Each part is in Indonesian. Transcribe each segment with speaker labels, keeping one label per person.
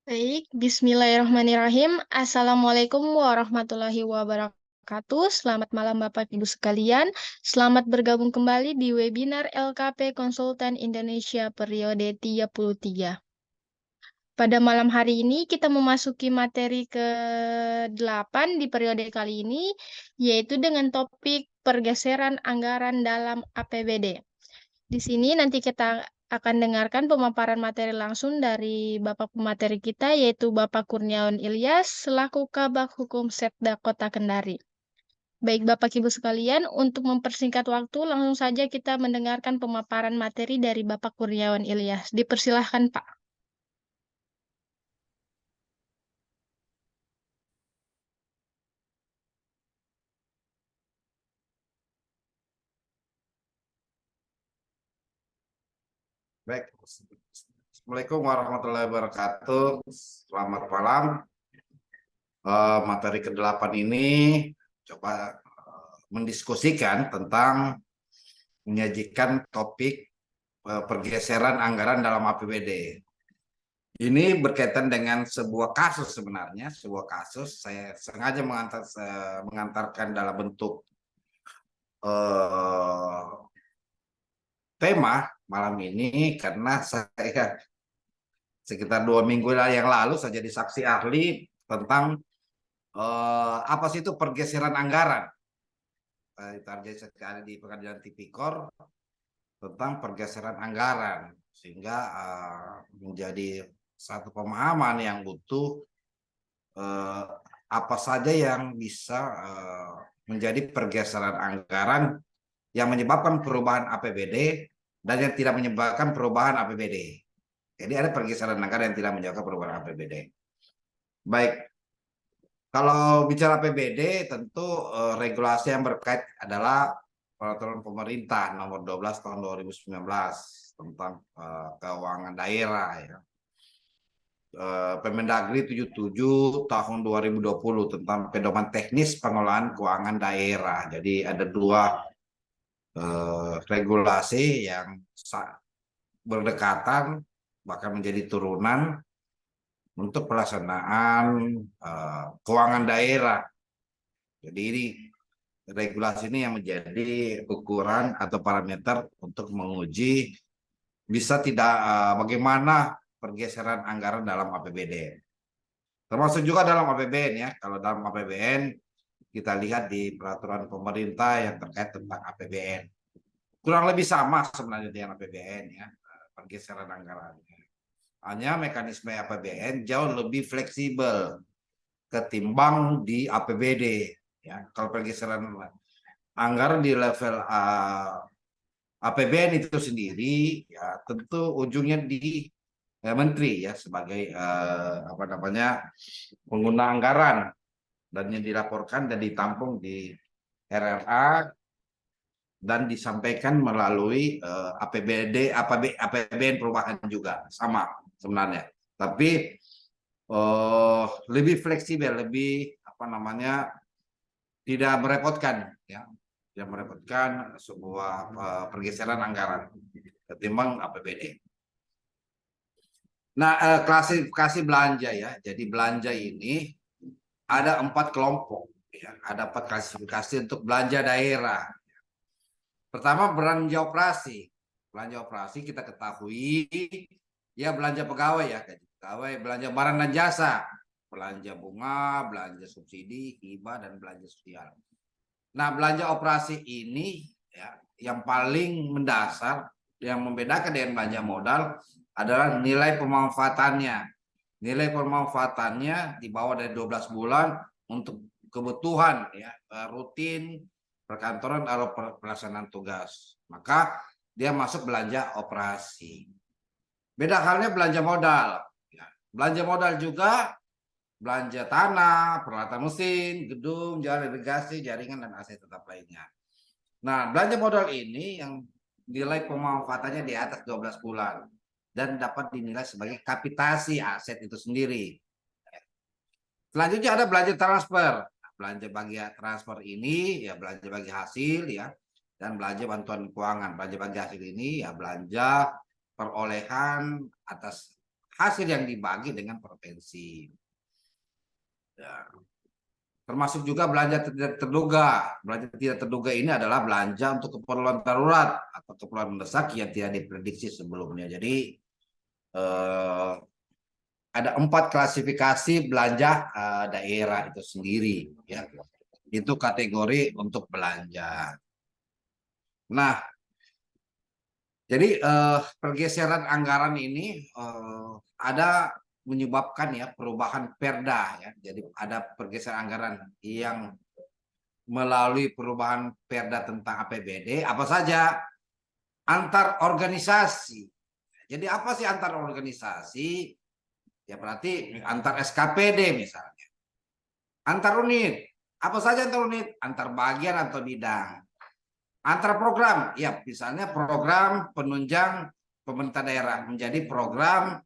Speaker 1: Baik, Bismillahirrahmanirrahim. Assalamualaikum warahmatullahi wabarakatuh. Selamat malam Bapak Ibu sekalian. Selamat bergabung kembali di webinar LKP Konsultan Indonesia periode 33. Pada malam hari ini kita memasuki materi ke-8 di periode kali ini, yaitu dengan topik pergeseran anggaran dalam APBD. Di sini nanti kita akan dengarkan pemaparan materi langsung dari Bapak pemateri kita, yaitu Bapak Kurniawan Ilyas, selaku Kabag Hukum Setda Kota Kendari. Baik Bapak Ibu sekalian, untuk mempersingkat waktu, langsung saja kita mendengarkan pemaparan materi dari Bapak Kurniawan Ilyas. Dipersilahkan Pak.
Speaker 2: Baik, Assalamualaikum warahmatullahi wabarakatuh. Selamat malam. Materi ke-8 ini coba mendiskusikan tentang menyajikan topik pergeseran anggaran dalam APBD. Ini berkaitan dengan sebuah kasus sebenarnya, sebuah kasus saya sengaja mengantarkan dalam bentuk tema malam ini karena saya sekitar 2 minggu yang lalu saya jadi saksi ahli tentang apa sih itu pergeseran anggaran. Target sekali di Pengadilan Tipikor tentang pergeseran anggaran, sehingga menjadi satu pemahaman yang butuh apa saja yang bisa menjadi pergeseran anggaran yang menyebabkan perubahan APBD dan yang tidak menyebabkan perubahan APBD. Jadi ada pergeseran anggaran yang tidak menyebabkan perubahan APBD. Baik, kalau bicara APBD, tentu regulasi yang berkait adalah peraturan pemerintah nomor 12 tahun 2019 tentang keuangan daerah, ya. Permendagri 77 tahun 2020 tentang pedoman teknis pengelolaan keuangan daerah. Jadi ada dua regulasi yang berdekatan, bahkan menjadi turunan untuk pelaksanaan keuangan daerah. Jadi ini regulasi ini yang menjadi ukuran atau parameter untuk menguji bisa tidak bagaimana pergeseran anggaran dalam APBD. Termasuk juga dalam APBN, ya. Kalau dalam APBN kita lihat di peraturan pemerintah yang terkait tentang APBN. Kurang lebih sama sebenarnya dengan APBN, ya, pergeseran anggarannya. Hanya mekanisme APBN jauh lebih fleksibel ketimbang di APBD. Ya, kalau pergeseran anggaran di level APBN itu sendiri, ya tentu ujungnya di menteri, ya, sebagai apa namanya, pengguna anggaran, dan yang dilaporkan dan ditampung di RRA dan disampaikan melalui APBN perubahan juga sama sebenarnya, tapi lebih fleksibel, lebih apa namanya, tidak merepotkan, ya, tidak merepotkan sebuah pergeseran anggaran ketimbang APBD. Nah, klasifikasi belanja, ya. Jadi belanja ini ada 4 kelompok, ya. Ada 4 klasifikasi untuk belanja daerah. Pertama, belanja operasi. Belanja operasi kita ketahui, ya, belanja pegawai, ya, gaji pegawai, belanja barang dan jasa, belanja bunga, belanja subsidi, hibah, dan belanja sosial. Nah, belanja operasi ini, ya, yang paling mendasar yang membedakan dengan belanja modal adalah nilai pemanfaatannya. Nilai pemanfaatannya di bawah dari 12 bulan untuk kebutuhan, ya, rutin perkantoran atau pelaksanaan tugas. Maka dia masuk belanja operasi. Beda halnya belanja modal. Ya, belanja modal juga belanja tanah, peralatan mesin, gedung, jalan irigasi, jaringan, dan aset tetap lainnya. Nah, belanja modal ini yang nilai pemanfaatannya di atas 12 bulan dan dapat dinilai sebagai kapitasi aset itu sendiri. Selanjutnya ada belanja transfer. Belanja bagi transfer ini, ya, belanja bagi hasil, ya, dan belanja bantuan keuangan. Belanja bagi hasil ini, ya, belanja perolehan atas hasil yang dibagi dengan provinsi. Ya. Termasuk juga belanja tidak terduga. Belanja tidak terduga ini adalah belanja untuk keperluan darurat atau keperluan mendesak yang tidak diprediksi sebelumnya. Jadi ada 4 klasifikasi belanja daerah itu sendiri. Ya. Itu kategori untuk belanja. Nah, jadi pergeseran anggaran ini ada menyebabkan ya perubahan perda ya. Jadi ada pergeseran anggaran yang melalui perubahan perda tentang APBD apa saja antar organisasi. Jadi apa sih antar organisasi? Ya berarti antar SKPD misalnya. Antar unit. Apa saja antar unit? Antar bagian atau bidang. Antar program, ya misalnya program penunjang pemerintah daerah menjadi program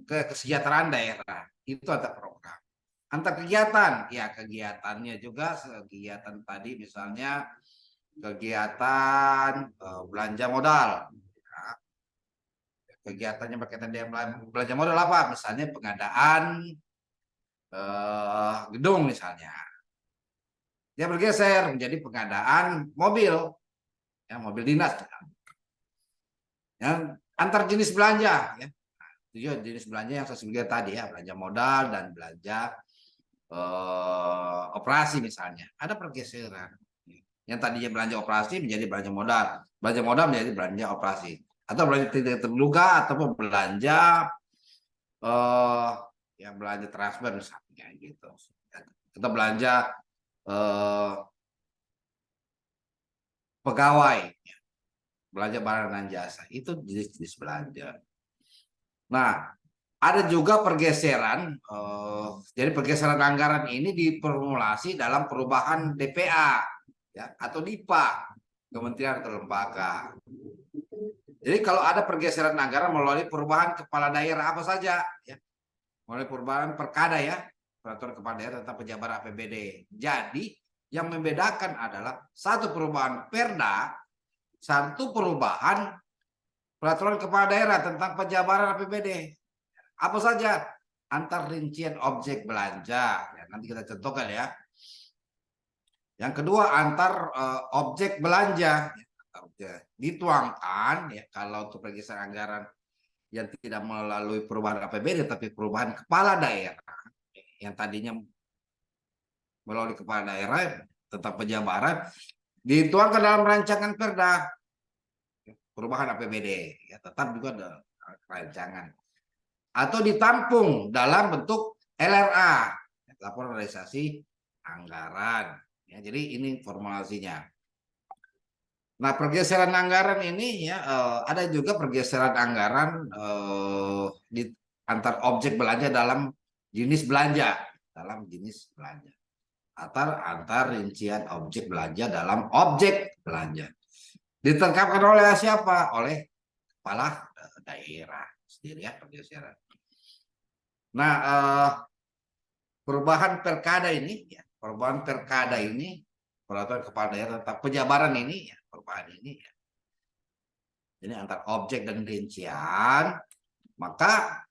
Speaker 2: kesejahteraan daerah. Itu antar program. Antar kegiatan, ya kegiatannya juga kegiatan tadi misalnya kegiatan belanja modal. Nah, kegiatannya berkaitan dengan belanja modal apa? Misalnya pengadaan gedung misalnya. Dia bergeser menjadi pengadaan mobil, ya mobil dinas. Yang antar jenis belanja, ya. Itu jenis belanja yang saya sebutkan tadi ya, belanja modal dan belanja operasi misalnya. Ada pergeseran. Yang tadinya belanja operasi menjadi belanja modal menjadi belanja operasi, atau belanja tidak terduga ataupun belanja yang belanja transfer misalnya gitu. Kita belanja pegawai, belanja barang dan jasa, itu jenis-jenis belanja. Nah, ada juga pergeseran, jadi pergeseran anggaran ini diformulasi dalam perubahan DPA ya, atau DIPA, kementerian atau lembaga. Jadi kalau ada pergeseran anggaran melalui perubahan kepala daerah apa saja, ya, melalui perubahan perkada ya, peraturan kepala daerah tentang penjabaran APBD. Jadi yang membedakan adalah satu perubahan perda, satu perubahan peraturan kepala daerah tentang penjabaran APBD. Apa saja? Antar rincian objek belanja. Ya, nanti kita contohkan ya. Yang kedua antar objek belanja. Dituangkan ya kalau untuk pergeseran anggaran yang tidak melalui perubahan APBD tapi perubahan kepala daerah yang tadinya melalui kepala daerah tentang penjabaran dituangkan dalam rancangan perda perubahan APBD ya, tetap juga ada rancangan atau ditampung dalam bentuk LRA, laporan realisasi anggaran. Ya, jadi ini formulasinya. Nah, pergeseran anggaran ini ya ada juga pergeseran anggaran di antar objek belanja dalam jenis belanja, antar rincian objek belanja dalam objek belanja. Ditetapkan oleh siapa? Oleh kepala daerah sendiri ya pergeseran. Nah, perubahan perkada ini, ya, peraturan kepala daerah tentang penjabaran ini, ya, perubahan ini, ya. Ini antar objek dan rincian, maka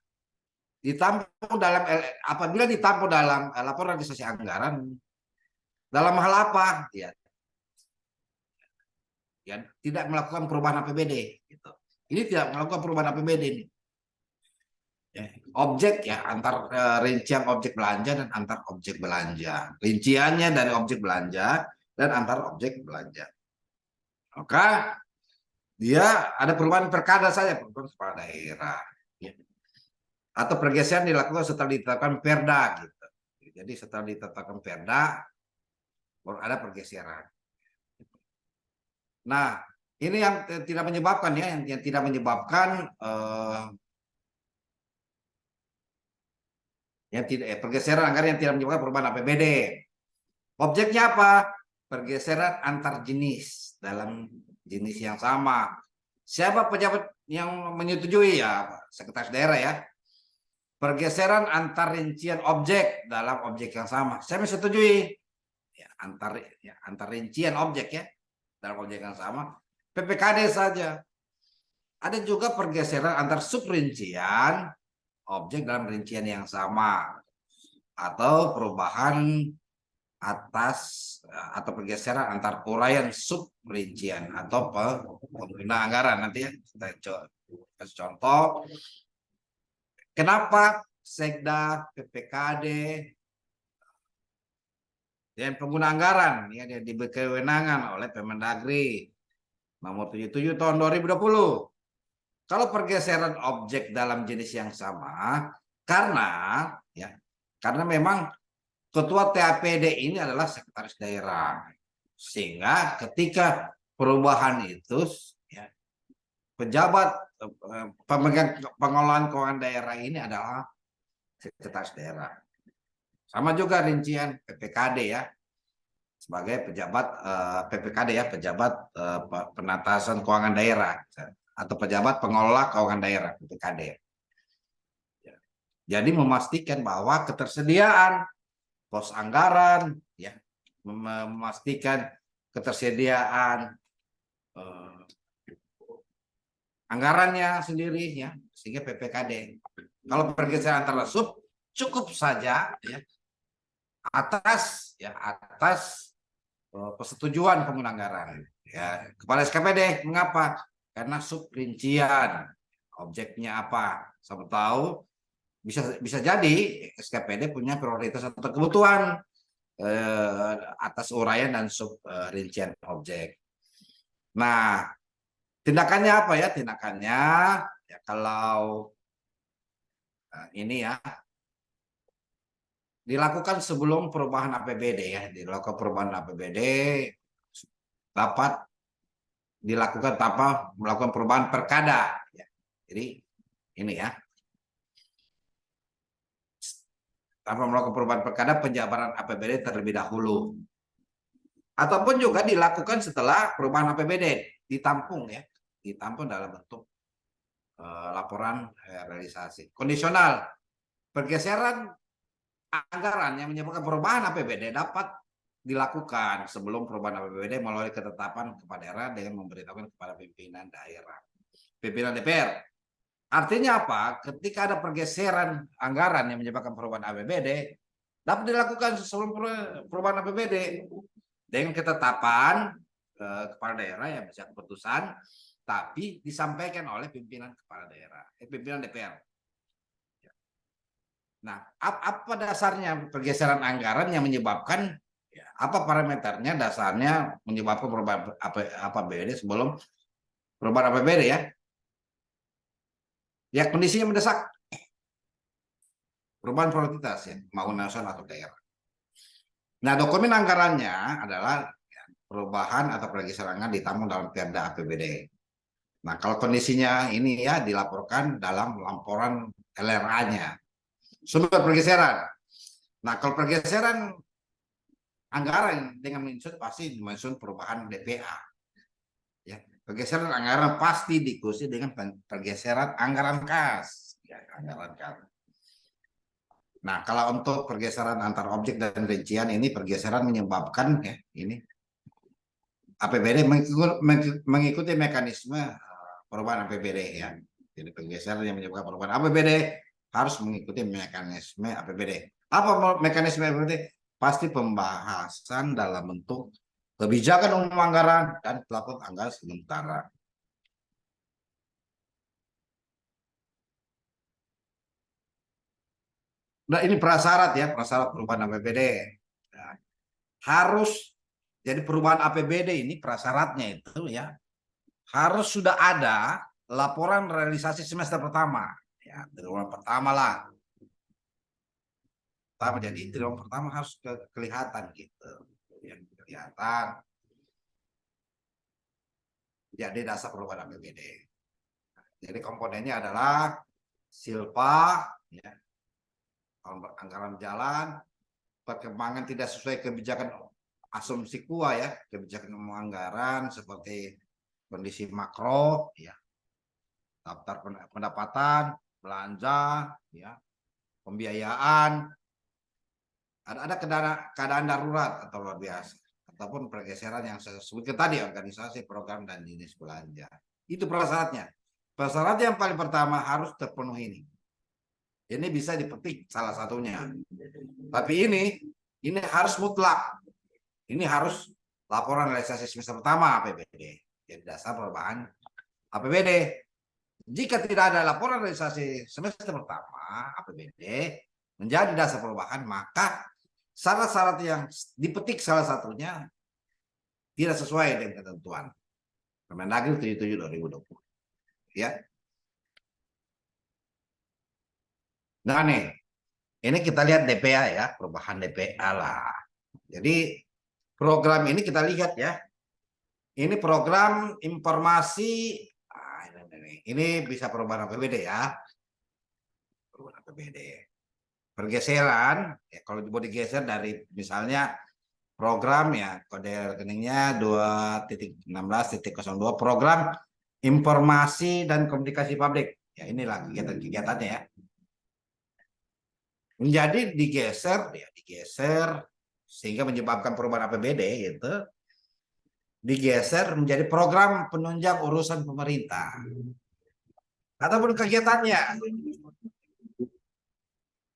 Speaker 2: ditampung dalam apabila ditampung dalam laporan realisasi anggaran dalam hal apa? Ya, tidak melakukan perubahan APBD. Gitu. Ini tidak melakukan perubahan APBD ini. Ya, objek ya antar rincian objek belanja dan antar objek belanja. Rinciannya dari objek belanja dan antar objek belanja. Maka dia ada perubahan perkada saja, perubahan kepala daerah. Ya. Atau pergeseran dilakukan setelah ditetapkan perda gitu. Jadi setelah ditetapkan perda baru ada pergeseran. Nah, ini yang tidak menyebabkan ya, yang tidak menyebabkan yang tidak pergeseran anggaran yang tidak menyebabkan perubahan APBD. Objeknya apa? Pergeseran antar jenis dalam jenis yang sama. Siapa pejabat yang menyetujui ya? Sekretaris daerah ya. Pergeseran antar rincian objek dalam objek yang sama. Saya menyetujui. Ya, antar rincian objek ya dalam objek yang sama. PPKD saja. Ada juga pergeseran antar subrincian objek dalam rincian yang sama atau perubahan atas atau pergeseran antar uraian sub rincian atau pengguna anggaran. Nanti ya kita kasih contoh kenapa Sekda, PPKD dan pengguna anggaran ya diberi kewenangan oleh Permendagri nomor 77 tahun 2020. Kalau pergeseran objek dalam jenis yang sama karena memang ketua TAPD ini adalah sekretaris daerah. Sehingga ketika perubahan itu ya, pejabat pemegang pengelolaan keuangan daerah ini adalah sekretaris daerah. Sama juga rincian PPKD ya. Sebagai pejabat PPKD ya, pejabat penatasan keuangan daerah atau pejabat pengelola keuangan daerah PPKD. Jadi memastikan bahwa ketersediaan pos anggaran ya, memastikan ketersediaan anggarannya sendiri ya, sehingga PPKD. Kalau pergeseran antara sub cukup saja ya atas persetujuan pengguna anggaran ya. Kepala SKPD mengapa? Karena sub rincian objeknya apa. Saya tahu bisa jadi SKPD punya prioritas atau kebutuhan atas uraian dan sub rincian objek. Nah, tindakannya apa ya? Tindakannya ya kalau ini ya dilakukan sebelum perubahan APBD ya, dilakukan perubahan APBD dapat dilakukan tanpa melakukan perubahan perkada ya. Jadi ini ya. Tanpa melakukan perubahan perkada penjabaran APBD terlebih dahulu. Ataupun juga dilakukan setelah perubahan APBD ditampung ya, ditampung dalam bentuk laporan realisasi. Kondisional, pergeseran anggaran yang menyebabkan perubahan APBD dapat dilakukan sebelum perubahan APBD melalui ketetapan kepala daerah dengan memberitahukan kepada pimpinan daerah, pimpinan DPR. Artinya apa? Ketika ada pergeseran anggaran yang menyebabkan perubahan APBD, dapat dilakukan sebelum perubahan APBD dengan ketetapan kepala daerah yang bisa keputusan, tapi disampaikan oleh pimpinan kepala daerah, pimpinan DPR. Nah, apa dasarnya pergeseran anggaran yang menyebabkan apa parameternya dasarnya menyebabkan perubahan APBD sebelum perubahan APBD ya? Ya kondisinya mendesak, perubahan prioritas ya, mau nasional atau daerah. Nah, dokumen anggarannya adalah perubahan atau pergeseran anggaran ditampung dalam Perda APBD. Nah, kalau kondisinya ini ya dilaporkan dalam laporan LRA-nya. Sumber pergeseran. Nah, kalau pergeseran anggaran dengan mensunsut pasti mensunsut perubahan DPA. Ya, pergeseran anggaran pasti diikuti dengan pergeseran anggaran kas. Ya, anggaran kas. Nah, kalau untuk pergeseran antar objek dan rincian ini pergeseran menyebabkan ya ini APBD mengikuti mekanisme perubahan APBD ya. Jadi pergeseran yang menyebabkan perubahan APBD harus mengikuti mekanisme APBD. Apa mekanisme APBD? Pasti pembahasan dalam bentuk kebijakan umum anggaran dan plafon anggaran sementara. Nah, ini prasyarat ya, prasyarat perubahan APBD. Nah, harus jadi perubahan APBD ini prasyaratnya itu ya harus sudah ada laporan realisasi semester pertama ya, triwulan pertama lah. Jadi triwulan pertama harus kelihatan gitu. Yang kelihatan. Jadi dasar perubahan APBD. Jadi komponennya adalah silpa ya, anggaran jalan, perkembangan tidak sesuai kebijakan asumsi KUA ya, kebijakan umum anggaran seperti kondisi makro ya, daftar pendapatan, belanja ya, pembiayaan, ada keadaan darurat atau luar biasa ataupun pergeseran yang saya sebutkan tadi, organisasi, program dan jenis belanja. Itu prasyaratnya. Prasyarat yang paling pertama harus terpenuhi ini. Ini bisa dipetik salah satunya. Tapi ini harus mutlak. Ini harus laporan realisasi semester pertama APBD. Jadi dasar perubahan APBD. Jika tidak ada laporan realisasi semester pertama APBD menjadi dasar perubahan, maka syarat-syarat yang dipetik salah satunya tidak sesuai dengan ketentuan Permendagri 77/2020. Ya. Nah nih, ini kita lihat DPA ya, perubahan DPA lah. Jadi program ini kita lihat ya. Ini program informasi. Ini bisa perubahan APBD ya. Perubahan APBD. Pergeseran, ya kalau mau digeser dari misalnya program ya kode rekeningnya 2.16.02 program informasi dan komunikasi publik. Ya inilah kegiatan-kegiatannya ya. Menjadi digeser sehingga menyebabkan perubahan APBD gitu. Digeser menjadi program penunjang urusan pemerintah ataupun kegiatannya.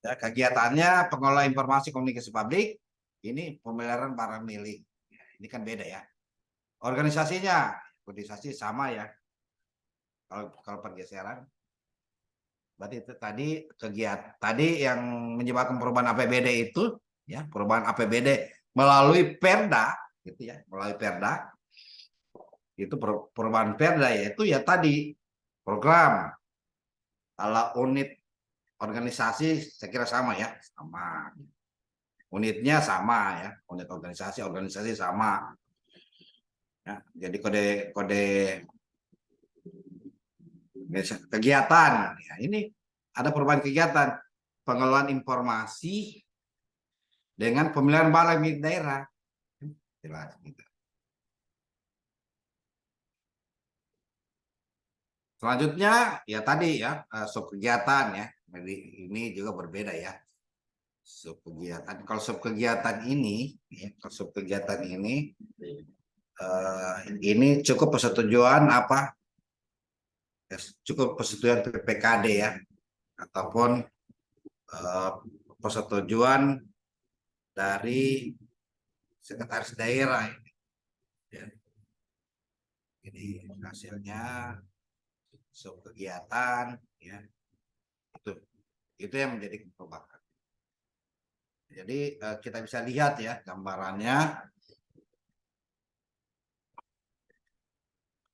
Speaker 2: Ya, kegiatannya pengelola informasi komunikasi publik, ini pemeliharaan barang milik. Ya, ini kan beda ya. Organisasi sama ya. Kalau pergeseran, berarti itu tadi yang menyebabkan perubahan APBD itu, ya perubahan APBD melalui Perda, gitu ya, melalui Perda. Itu perubahan Perda yaitu ya tadi program. Kalau unit organisasi saya kira sama ya, sama. Unitnya sama ya, unit organisasi sama. Ya, jadi kode kegiatan. Ya, ini ada perubahan kegiatan pengelolaan informasi dengan pemilihan balai milik daerah. Jelas gitu. Selanjutnya ya tadi ya sub kegiatan ya. Jadi ini juga berbeda ya. Sub kegiatan. Kalau sub kegiatan ini, ya, kalau sub kegiatan ini cukup persetujuan apa? Cukup persetujuan PPKD ya, ataupun persetujuan dari sekretaris daerah. Ya. Jadi hasilnya sub kegiatan ya itu yang menjadi perubahan. Jadi kita bisa lihat ya gambarannya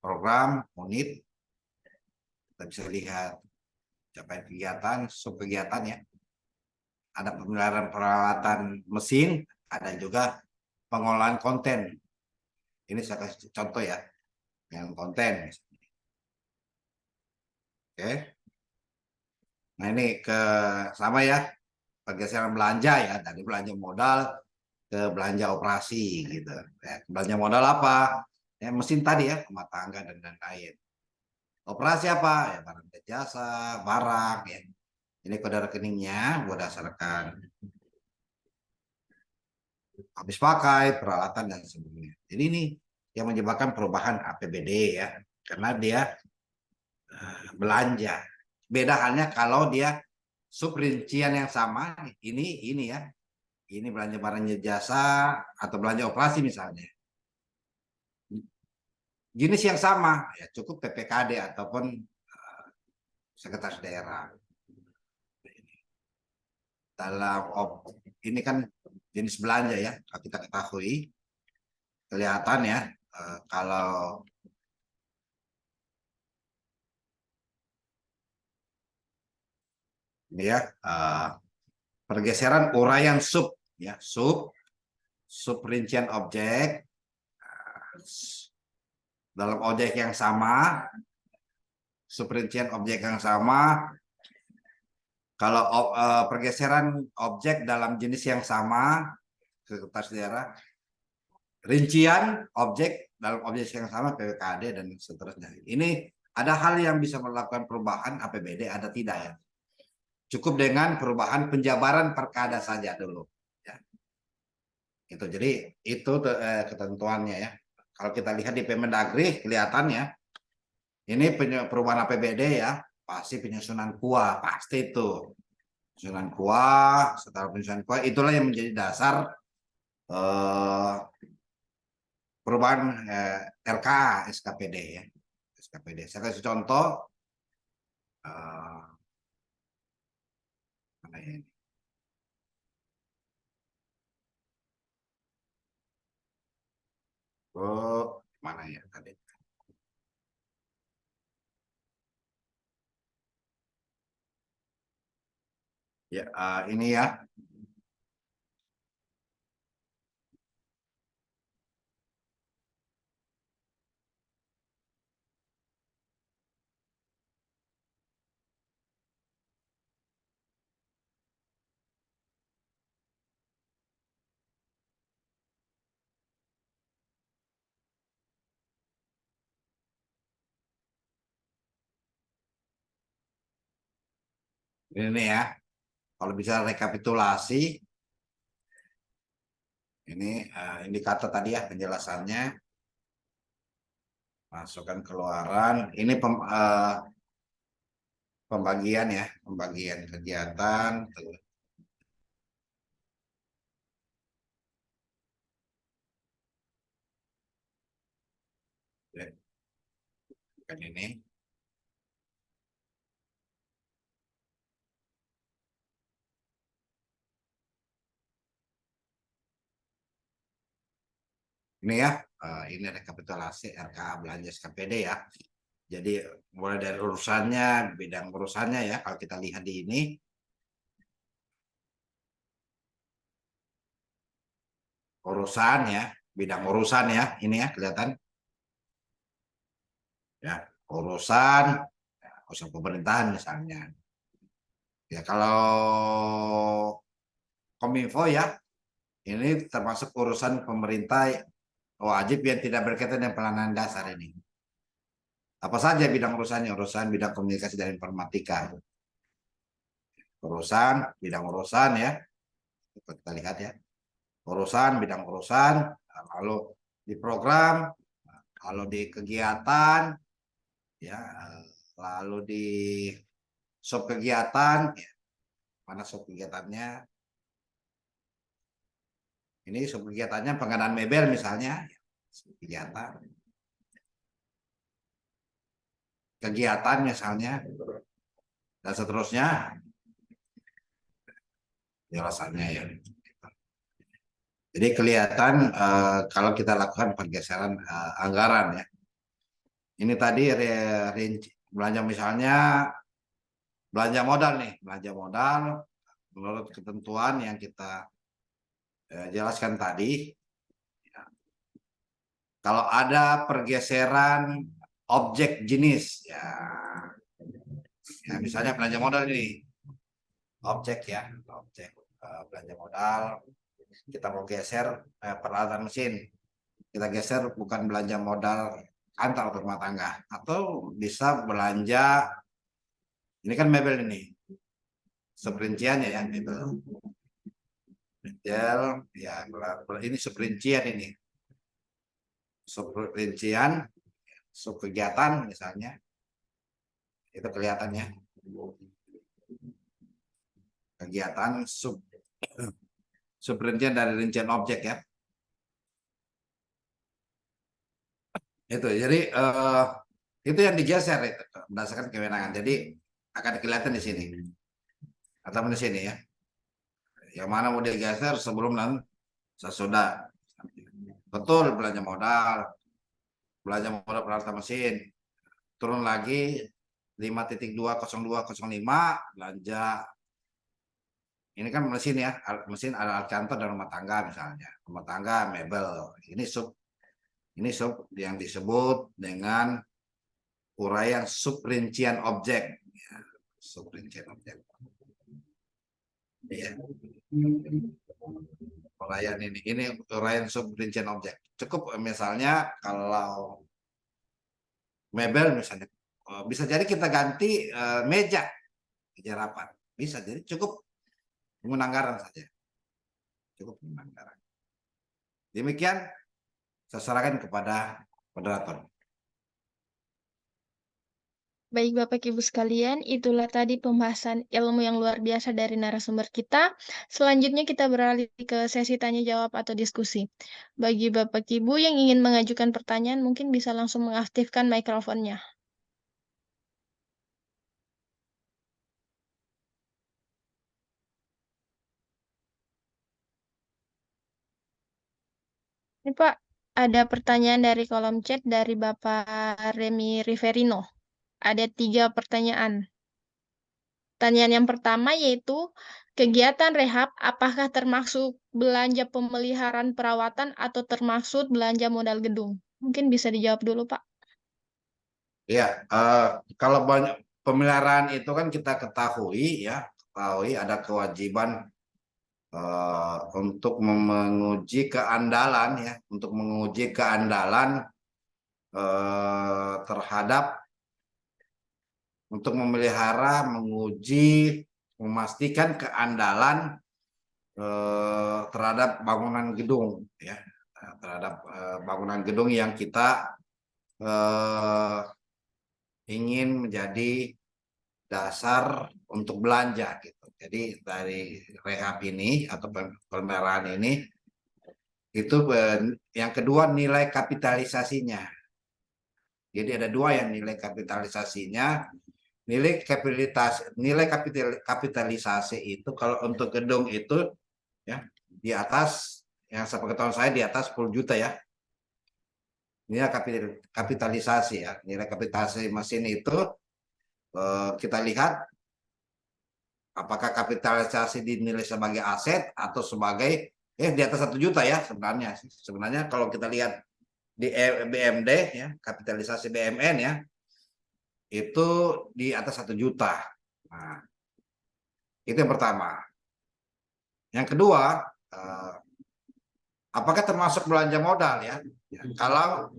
Speaker 2: program unit, kita bisa lihat capaian kegiatan, sub kegiatan ya. Ada pemeliharaan peralatan mesin, ada juga pengolahan konten. Ini saya kasih contoh ya, yang konten. Oke. Nah ini sama ya, pergeseran belanja ya, dari belanja modal ke belanja operasi gitu. Ya, belanja modal apa? Ya, mesin tadi ya, rumah tangga dan lain-lain. Operasi apa? Ya barang dan jasa, barang ya. Ini kode rekeningnya berdasarkan habis pakai, peralatan dan sebagainya. Jadi ini yang menyebabkan perubahan APBD ya, karena dia belanja. Beda halnya kalau dia subrincian yang sama, ini ya, ini belanja barang jasa atau belanja operasi misalnya. Jenis yang sama, ya cukup PPKD ataupun sekretaris daerah. Ini kan jenis belanja ya, kalau kita ketahui kelihatan ya kalau ini ya pergeseran uraian sub ya, sub rincian objek dalam objek yang sama, sub rincian objek yang sama. Kalau pergeseran objek dalam jenis yang sama, sekretaris daerah, rincian objek dalam objek yang sama, PPKD dan seterusnya. Ini ada hal yang bisa melakukan perubahan APBD, ada tidak ya? Cukup dengan perubahan penjabaran perkada saja dulu. Ya. Itu jadi itu ketentuannya ya. Kalau kita lihat di Permendagri kelihatannya ini perubahan APBD ya, pasti penyusunan KUA pasti itu. penyusunan kuah, setara penyusunan kuah itulah yang menjadi dasar perubahan RKA SKPD ya. SKPD. Saya kasih contoh mana ya? Oh, mana ya tadi? Ya, ini ya. Ini ya. Kalau bisa rekapitulasi, ini indikator tadi ya penjelasannya, masukan keluaran, ini pembagian ya, pembagian kegiatan. Kan ini. Ini ya, ini rekapitulasi RKA belanja SKPD ya. Jadi mulai dari urusannya, bidang urusannya ya, kalau kita lihat di ini, urusan ya, bidang urusan ya, ini ya kelihatan ya, urusan, urusan pemerintahan misalnya. Ya kalau Kominfo ya, ini termasuk urusan pemerintah wajib yang tidak berkaitan dengan penanganan dasar ini. Apa saja bidang urusannya? Urusan bidang komunikasi dan informatika. Urusan, bidang urusan ya. Kita lihat ya. Urusan, bidang urusan. Lalu di program, lalu di kegiatan, ya, lalu di sub kegiatan, ya. Mana sub kegiatannya? Ini sub kegiatannya pengadaan mebel misalnya, sub kegiatan. Kegiatan misalnya, dan seterusnya. Jelasannya ya. Jadi kelihatan kalau kita lakukan pergeseran anggaran ya. Ini tadi belanja misalnya belanja modal nih, belanja modal menurut ketentuan yang kita jelaskan tadi. Ya. Kalau ada pergeseran objek jenis ya, ya misalnya belanja modal ini objek ya, objek belanja modal kita mau geser peralatan mesin, kita geser bukan belanja modal antar rumah tangga, atau bisa belanja ini kan mebel ini seperinciannya ya, mebel detail ya, ini seperincian, ini seperincian sub kegiatan misalnya itu kelihatannya kegiatan seperincian dari rincian objek ya. Itu jadi itu yang digeser itu berdasarkan kewenangan. Jadi akan kelihatan di sini atau di sini ya. Yang mana mau digeser sebelum dan sesudah. Betul belanja modal peralatan mesin. Turun lagi 5.20205 belanja. Ini kan mesin ya, mesin ada alat kantor dan rumah tangga misalnya. Rumah tangga mebel. Ini sub yang disebut dengan uraian subrincian objek. Ya, subrincian objek. Ya. Uraian ini uraian subrincian objek. Cukup misalnya kalau mebel misalnya, bisa jadi kita ganti meja rapat. Bisa jadi cukup penganggaran saja. Cukup penganggaran. Demikian saya serahkan kepada moderator.
Speaker 1: Baik Bapak Ibu sekalian, itulah tadi pembahasan ilmu yang luar biasa dari narasumber kita. Selanjutnya kita beralih ke sesi tanya jawab atau diskusi. Bagi Bapak Ibu yang ingin mengajukan pertanyaan, mungkin bisa langsung mengaktifkan mikrofonnya. Ini Pak, ada pertanyaan dari kolom chat dari Bapak Remi Riverino. Ada 3 pertanyaan. Pertanyaan yang pertama yaitu, kegiatan rehab apakah termasuk belanja pemeliharaan perawatan atau termasuk belanja modal gedung? Mungkin bisa dijawab dulu, Pak.
Speaker 2: Ya, kalau banyak pemeliharaan itu kan kita ketahui ya, ketahui ada kewajiban untuk menguji keandalan ya, untuk menguji keandalan terhadap untuk memelihara, menguji, memastikan keandalan terhadap bangunan gedung ya, terhadap bangunan gedung yang kita ingin menjadi dasar untuk belanja gitu. Jadi dari rehab ini atau pemeliharaan ini itu yang kedua nilai kapitalisasinya. Jadi ada dua yang nilai kapitalisasinya. Nilai kapitalisasi itu kalau untuk gedung itu ya di atas, yang sepengetahuan saya di atas 10 juta ya. Nilai kapitalisasi ya. Nilai kapitalisasi mesin itu kita lihat apakah kapitalisasi dinilai sebagai aset atau sebagai di atas 1 juta ya sebenarnya. Sebenarnya kalau kita lihat di BMD ya, kapitalisasi BMN ya, itu di atas 1 juta. Nah, itu yang pertama. Yang kedua, apakah termasuk belanja modal ya? Kalau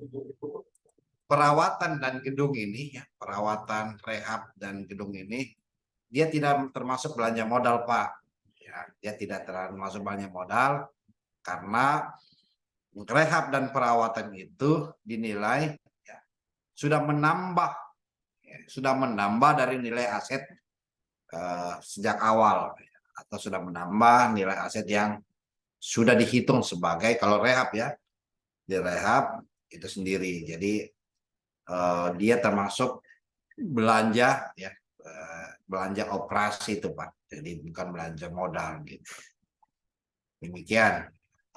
Speaker 2: perawatan dan gedung ini ya, perawatan rehab dan gedung ini dia tidak termasuk belanja modal, Pak. Ya, dia tidak termasuk belanja modal karena rehab dan perawatan itu dinilai ya, sudah menambah dari nilai aset sejak awal atau sudah menambah nilai aset yang sudah dihitung sebagai kalau rehab ya, di rehab itu sendiri. Jadi dia termasuk belanja ya, belanja operasi itu Pak. Jadi bukan belanja modal gitu. Demikian.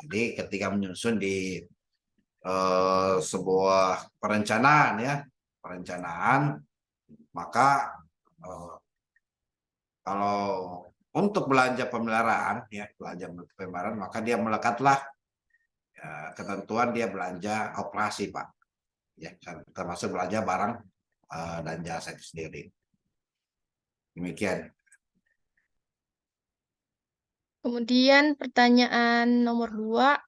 Speaker 2: Jadi ketika menyusun di sebuah perencanaan ya, perencanaan, maka kalau untuk belanja pemeliharaan ya, belanja pemeliharaan maka dia melekatlah ya, ketentuan dia belanja operasi Pak. Ya, termasuk belanja barang dan jasa itu sendiri. Demikian.
Speaker 1: Kemudian pertanyaan nomor 2,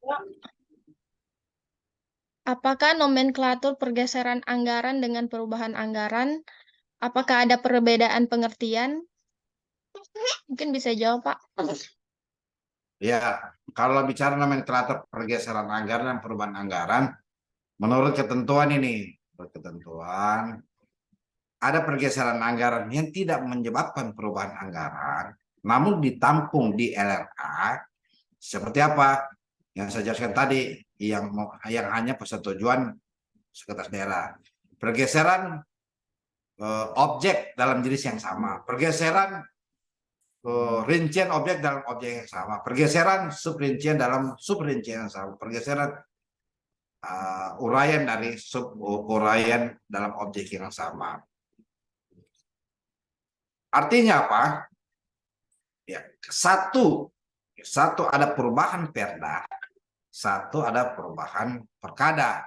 Speaker 1: apakah nomenklatur pergeseran anggaran dengan perubahan anggaran? Apakah ada perbedaan pengertian? Mungkin bisa jawab, Pak.
Speaker 2: Ya, kalau bicara nomenklatur pergeseran anggaran dan perubahan anggaran, menurut ketentuan ini, ada pergeseran anggaran yang tidak menyebabkan perubahan anggaran, namun ditampung di LRA. Seperti apa? Yang saya jelaskan tadi, yang hanya persetujuan sekretaris daerah. Pergeseran objek dalam jenis yang sama, pergeseran rincian objek dalam objek yang sama, pergeseran subrincian dalam subrincian yang sama, pergeseran uraian dari sub uraian dalam objek yang sama. Artinya apa? Ya, satu ada perubahan perda, satu ada perubahan perkada.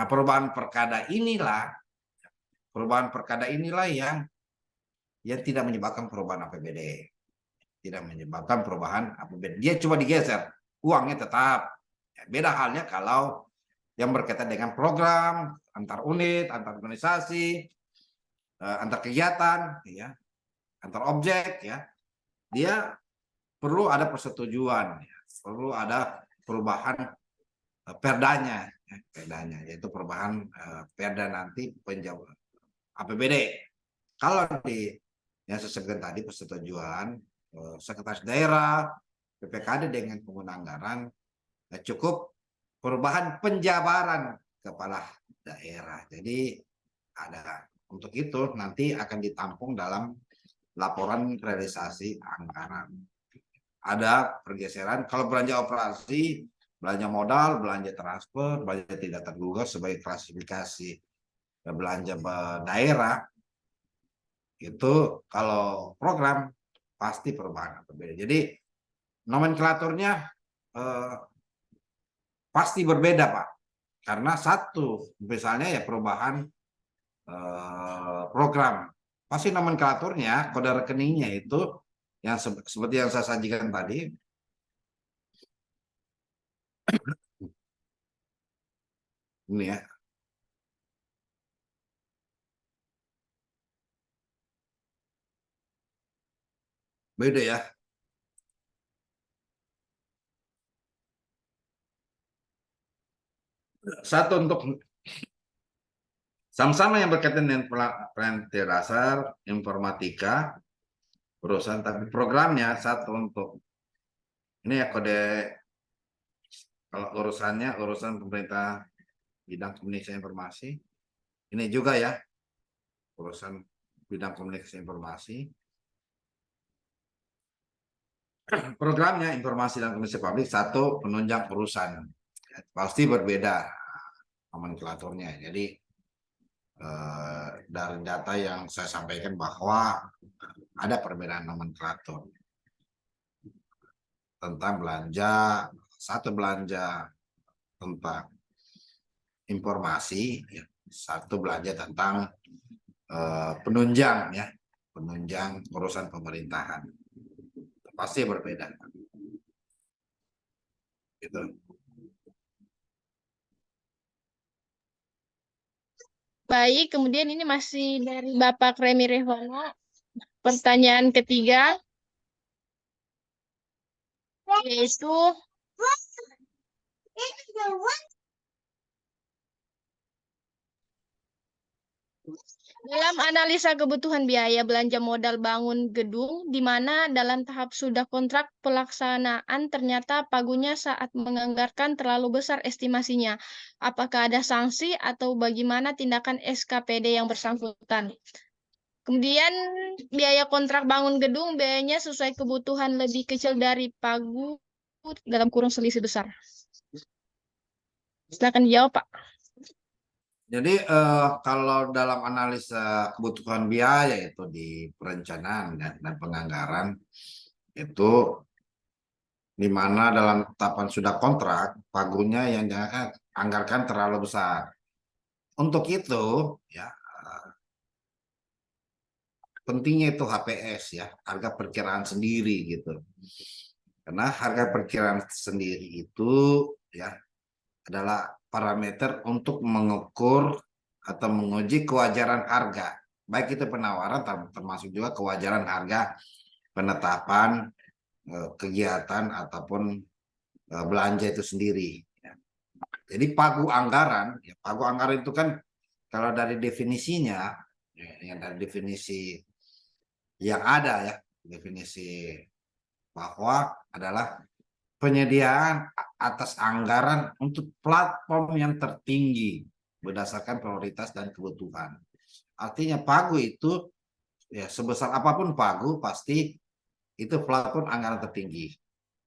Speaker 2: Nah, perubahan perkada inilah yang tidak menyebabkan perubahan APBD. Tidak menyebabkan perubahan APBD. Dia cuma digeser, uangnya tetap. Beda halnya kalau yang berkaitan dengan program antar unit, antar organisasi, antar kegiatan, ya, antar objek, ya, dia perlu ada persetujuan, ya, perlu ada perubahan perdanya, ya, perdanya, yaitu perubahan perda nanti APBD. Kalau di yang saya sebutkan tadi persetujuan sekretaris daerah, PPKD dengan pengguna anggaran, cukup perubahan penjabaran kepala daerah. Jadi ada untuk itu nanti akan ditampung dalam laporan realisasi anggaran. Ada pergeseran kalau belanja operasi, belanja modal, belanja transfer, belanja tidak terduga sebagai klasifikasi belanja daerah itu kalau program pasti perubahan berbeda. Jadi nomenklaturnya pasti berbeda Pak, karena satu misalnya ya perubahan program pasti nomenklaturnya kode rekeningnya itu yang seperti yang saya sajikan tadi ini ya. Beda ya. Satu untuk sama-sama yang berkaitan dengan pelatihan dasar, informatika, urusan, tapi programnya satu untuk ini ya kode kalau urusannya urusan pemerintah bidang komunikasi informasi. Ini juga ya urusan bidang komunikasi informasi. Programnya informasi dan komunikasi publik satu penunjang urusan pasti berbeda nomenklaturnya. Jadi dari data yang saya sampaikan bahwa ada perbedaan nomenklatur tentang belanja, satu belanja tentang informasi, satu belanja tentang penunjang ya, penunjang urusan pemerintahan pasti berbeda. Gitu.
Speaker 1: Baik, kemudian ini masih dari Bapak Remi Rehwana. Pertanyaan ketiga, yaitu dalam analisa kebutuhan biaya belanja modal bangun gedung, di mana dalam tahap sudah kontrak pelaksanaan ternyata pagunya saat menganggarkan terlalu besar estimasinya. Apakah ada sanksi atau bagaimana tindakan SKPD yang bersangkutan? Kemudian biaya kontrak bangun gedung, biayanya sesuai kebutuhan lebih kecil dari pagu dalam kurun selisih besar. Silakan dijawab, Pak.
Speaker 2: Jadi kalau dalam analisa kebutuhan biaya itu di perencanaan dan penganggaran itu di mana dalam tahapan sudah kontrak pagunya yang dianggarkan terlalu besar. Untuk itu ya pentingnya itu HPS ya, harga perkiraan sendiri gitu. Karena harga perkiraan sendiri itu ya adalah parameter untuk mengukur atau menguji kewajaran harga. Baik itu penawaran termasuk juga kewajaran harga penetapan kegiatan ataupun belanja itu sendiri. Jadi pagu anggaran, ya, pagu anggaran itu kan kalau dari definisinya, ya, yang dari definisi yang ada ya, definisi bahwa adalah penyediaan atas anggaran untuk platform yang tertinggi berdasarkan prioritas dan kebutuhan. Artinya pagu itu ya sebesar apapun pagu pasti itu platform anggaran tertinggi.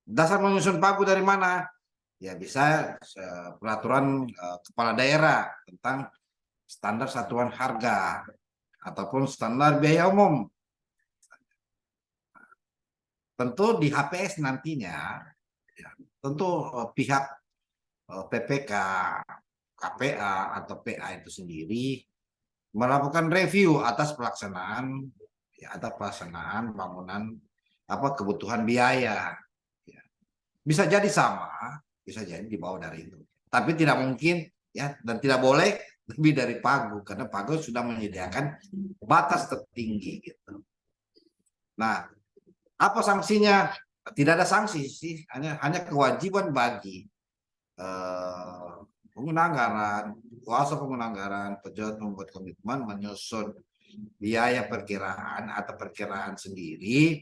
Speaker 2: Dasar menyusun pagu dari mana? Ya bisa peraturan kepala daerah tentang standar satuan harga ataupun standar biaya umum. Tentu di HPS nantinya ya, tentu pihak PPK, KPA atau PA itu sendiri melakukan review atas pelaksanaan ya, atas pelaksanaan bangunan apa kebutuhan biaya. Ya. Bisa jadi sama, bisa jadi di bawah dari itu. Tapi tidak mungkin ya dan tidak boleh lebih dari pagu karena pagu sudah menyediakan batas tertinggi gitu. Nah, apa sanksinya? Tidak ada sanksi sih, hanya kewajiban bagi pengguna anggaran, kuasa pengguna anggaran, pejabat membuat komitmen menyusun biaya perkiraan atau perkiraan sendiri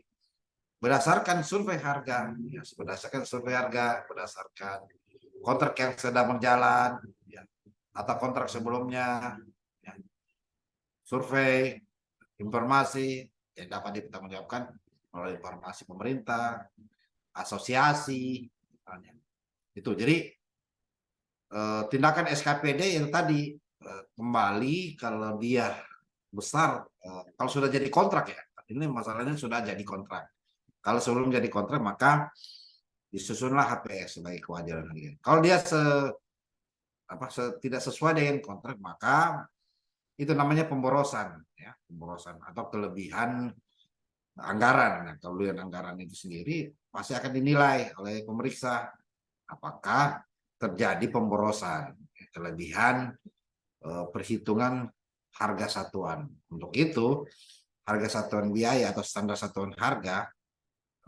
Speaker 2: berdasarkan survei harga, ya, berdasarkan kontrak yang sedang berjalan, ya, atau kontrak sebelumnya, ya, survei, informasi yang dapat dipertanggungjawabkan melalui informasi pemerintah, asosiasi, misalnya. Itu jadi tindakan SKPD yang tadi kembali kalau dia besar, kalau sudah jadi kontrak ya, ini masalahnya sudah jadi kontrak. Kalau sebelum jadi kontrak maka disusunlah HPS sebagai kewajaran harian. Kalau dia tidak sesuai dengan kontrak maka itu namanya pemborosan, ya, pemborosan atau kelebihan anggaran. Nah, kelebihan anggaran itu sendiri pasti akan dinilai oleh pemeriksa apakah terjadi pemborosan, kelebihan perhitungan harga satuan. Untuk itu, harga satuan biaya atau standar satuan harga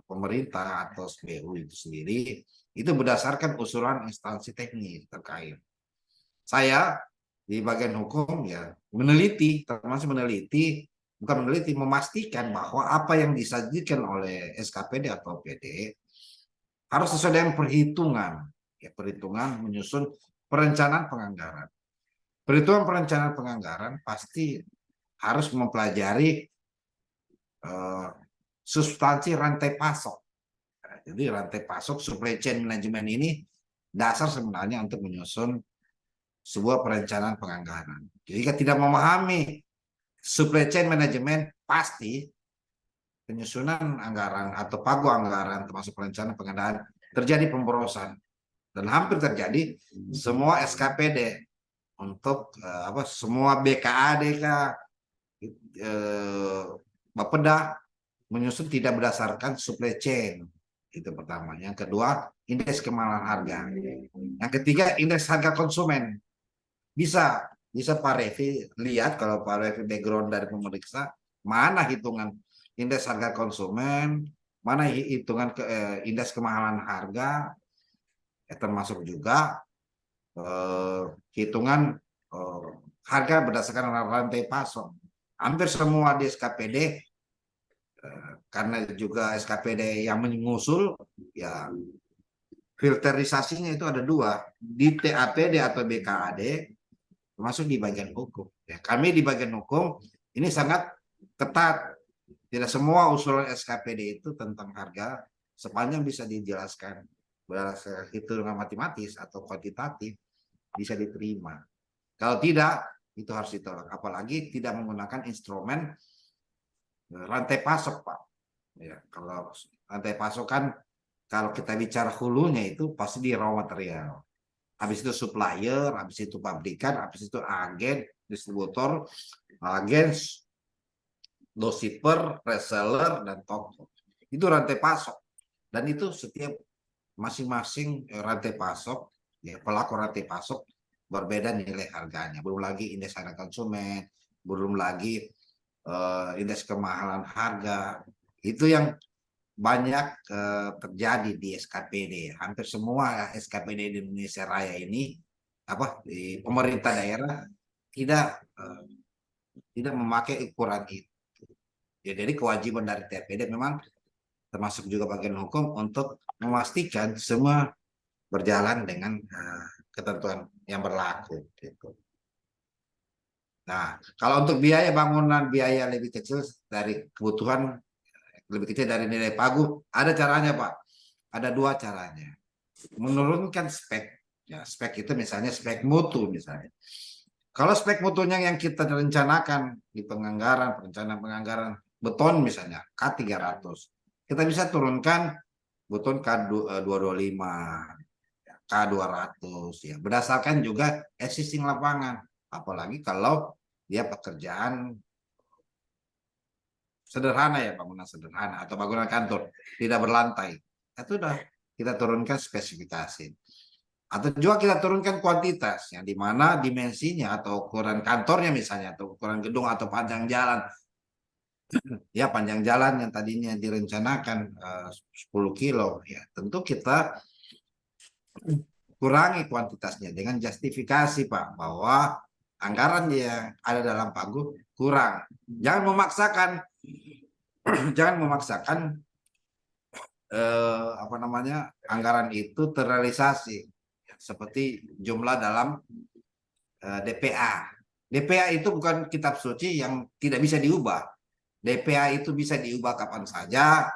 Speaker 2: pemerintah atau SBU itu sendiri itu berdasarkan usulan instansi teknis terkait. Saya di bagian hukum ya meneliti, termasuk meneliti, bukan meneliti, memastikan bahwa apa yang disajikan oleh SKPD atau PD harus sesuai dengan perhitungan, ya, perhitungan menyusun perencanaan penganggaran. Perhitungan perencanaan penganggaran pasti harus mempelajari substansi rantai pasok. Jadi rantai pasok supply chain management ini dasar sebenarnya untuk menyusun sebuah perencanaan penganggaran. Jadi jika tidak memahami supply chain management, pasti penyusunan anggaran atau pagu anggaran termasuk perencanaan penganggaran terjadi pemborosan dan hampir terjadi semua SKPD untuk semua BKAD Bapeda menyusun tidak berdasarkan supply chain. Itu pertama. Yang kedua, indeks kemahalan harga. Yang ketiga, indeks harga konsumen. Bisa Pak Revi lihat kalau Pak Revi background dari pemeriksa, mana hitungan indeks harga konsumen, mana hitungan indeks kemahalan harga, termasuk juga hitungan harga berdasarkan rantai pasok. Hampir semua di SKPD karena juga SKPD yang mengusul ya filterisasinya itu ada dua, di TAPD atau BKAD termasuk di bagian hukum. Ya, kami di bagian hukum ini sangat ketat. Tidak semua usulan SKPD itu tentang harga sepanjang bisa dijelaskan berdasarkan hitungan matematis atau kuantitatif bisa diterima. Kalau tidak itu harus ditolak. Apalagi tidak menggunakan instrumen rantai pasok, Pak. Ya, kalau rantai pasok kan kalau kita bicara hulunya itu pasti di raw material. Habis itu supplier, habis itu pabrikan, habis itu agen, distributor, agen, dosiper, reseller, dan toko. Itu rantai pasok. Dan itu setiap masing-masing rantai pasok, ya, pelaku rantai pasok berbeda nilai harganya. Belum lagi indeks harga konsumen, belum lagi indeks kemahalan harga. Itu yang banyak terjadi di SKPD. Hampir semua SKPD di Indonesia Raya ini di pemerintah daerah tidak memakai ukuran itu. Ya, jadi kewajiban dari TPD memang termasuk juga bagian hukum untuk memastikan semua berjalan dengan ketentuan yang berlaku. Gitu. Nah, kalau untuk biaya bangunan biaya lebih kecil dari kebutuhan lebih kecil dari nilai pagu, ada caranya, Pak. Ada dua caranya. Menurunkan spek. Ya, spek itu misalnya spek mutu misalnya. Kalau spek mutunya yang kita rencanakan di perencanaan penganggaran beton misalnya K300, kita bisa turunkan beton K225, K200 ya. Berdasarkan juga existing lapangan. Apalagi kalau dia pekerjaan sederhana ya, bangunan sederhana atau bangunan kantor tidak berlantai, itu udah kita turunkan spesifikasi atau juga kita turunkan kuantitas yang dimana dimensinya atau ukuran kantornya misalnya atau ukuran gedung atau panjang jalan ya, panjang jalan yang tadinya direncanakan 10 kilo ya, tentu kita kurangi kuantitasnya dengan justifikasi, Pak, bahwa anggaran yang ada dalam pagu kurang. Jangan memaksakan, jangan memaksakan apa namanya anggaran itu terrealisasi seperti jumlah dalam DPA. DPA itu bukan kitab suci yang tidak bisa diubah. DPA itu bisa diubah kapan saja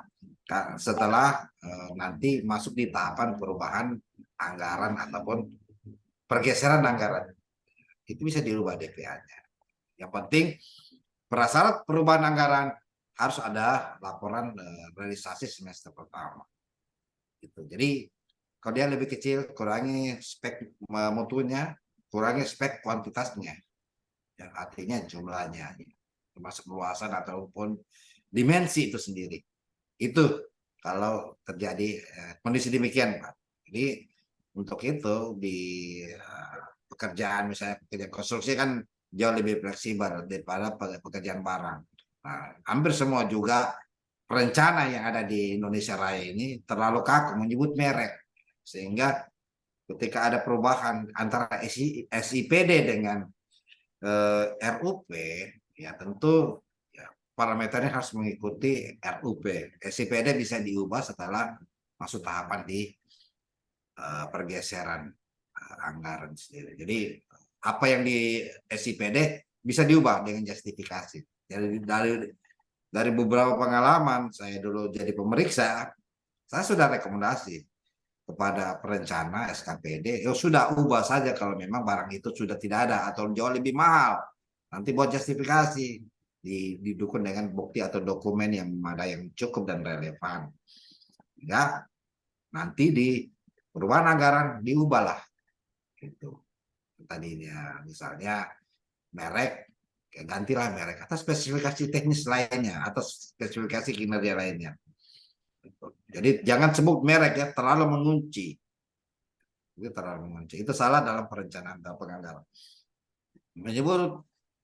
Speaker 2: setelah nanti masuk di tahapan perubahan anggaran ataupun pergeseran anggaran. Itu bisa dirubah DPA-nya. Yang penting prasyarat perubahan anggaran harus ada laporan realisasi semester pertama. Gitu. Jadi kalau dia lebih kecil, kurangi spek mutunya, kurangi spek kuantitasnya, yang artinya jumlahnya, termasuk luasan ataupun dimensi itu sendiri. Itu kalau terjadi kondisi demikian, Pak. Jadi untuk itu di pekerjaan misalnya pekerjaan konstruksi kan jauh lebih fleksibel daripada pekerjaan barang. Nah, hampir semua juga perencana yang ada di Indonesia Raya ini terlalu kaku menyebut merek, sehingga ketika ada perubahan antara SIPD dengan RUP, ya tentu ya, parameternya harus mengikuti RUP. SIPD bisa diubah setelah masuk tahapan di pergeseran anggaran sendiri. Jadi apa yang di SIPD bisa diubah dengan justifikasi. Jadi dari beberapa pengalaman saya dulu jadi pemeriksa, saya sudah rekomendasi kepada perencana SKPD, ya sudah ubah saja kalau memang barang itu sudah tidak ada atau jauh lebih mahal. Nanti buat justifikasi didukung dengan bukti atau dokumen yang ada yang cukup dan relevan. Ya, nanti di perubahan anggaran diubahlah gitu. Tadinya misalnya merek, gantilah merek atau spesifikasi teknis lainnya atau spesifikasi kinerja lainnya. Jadi jangan sebut merek ya, terlalu mengunci. Itu terlalu mengunci. Itu salah dalam perencanaan dan penganggaran.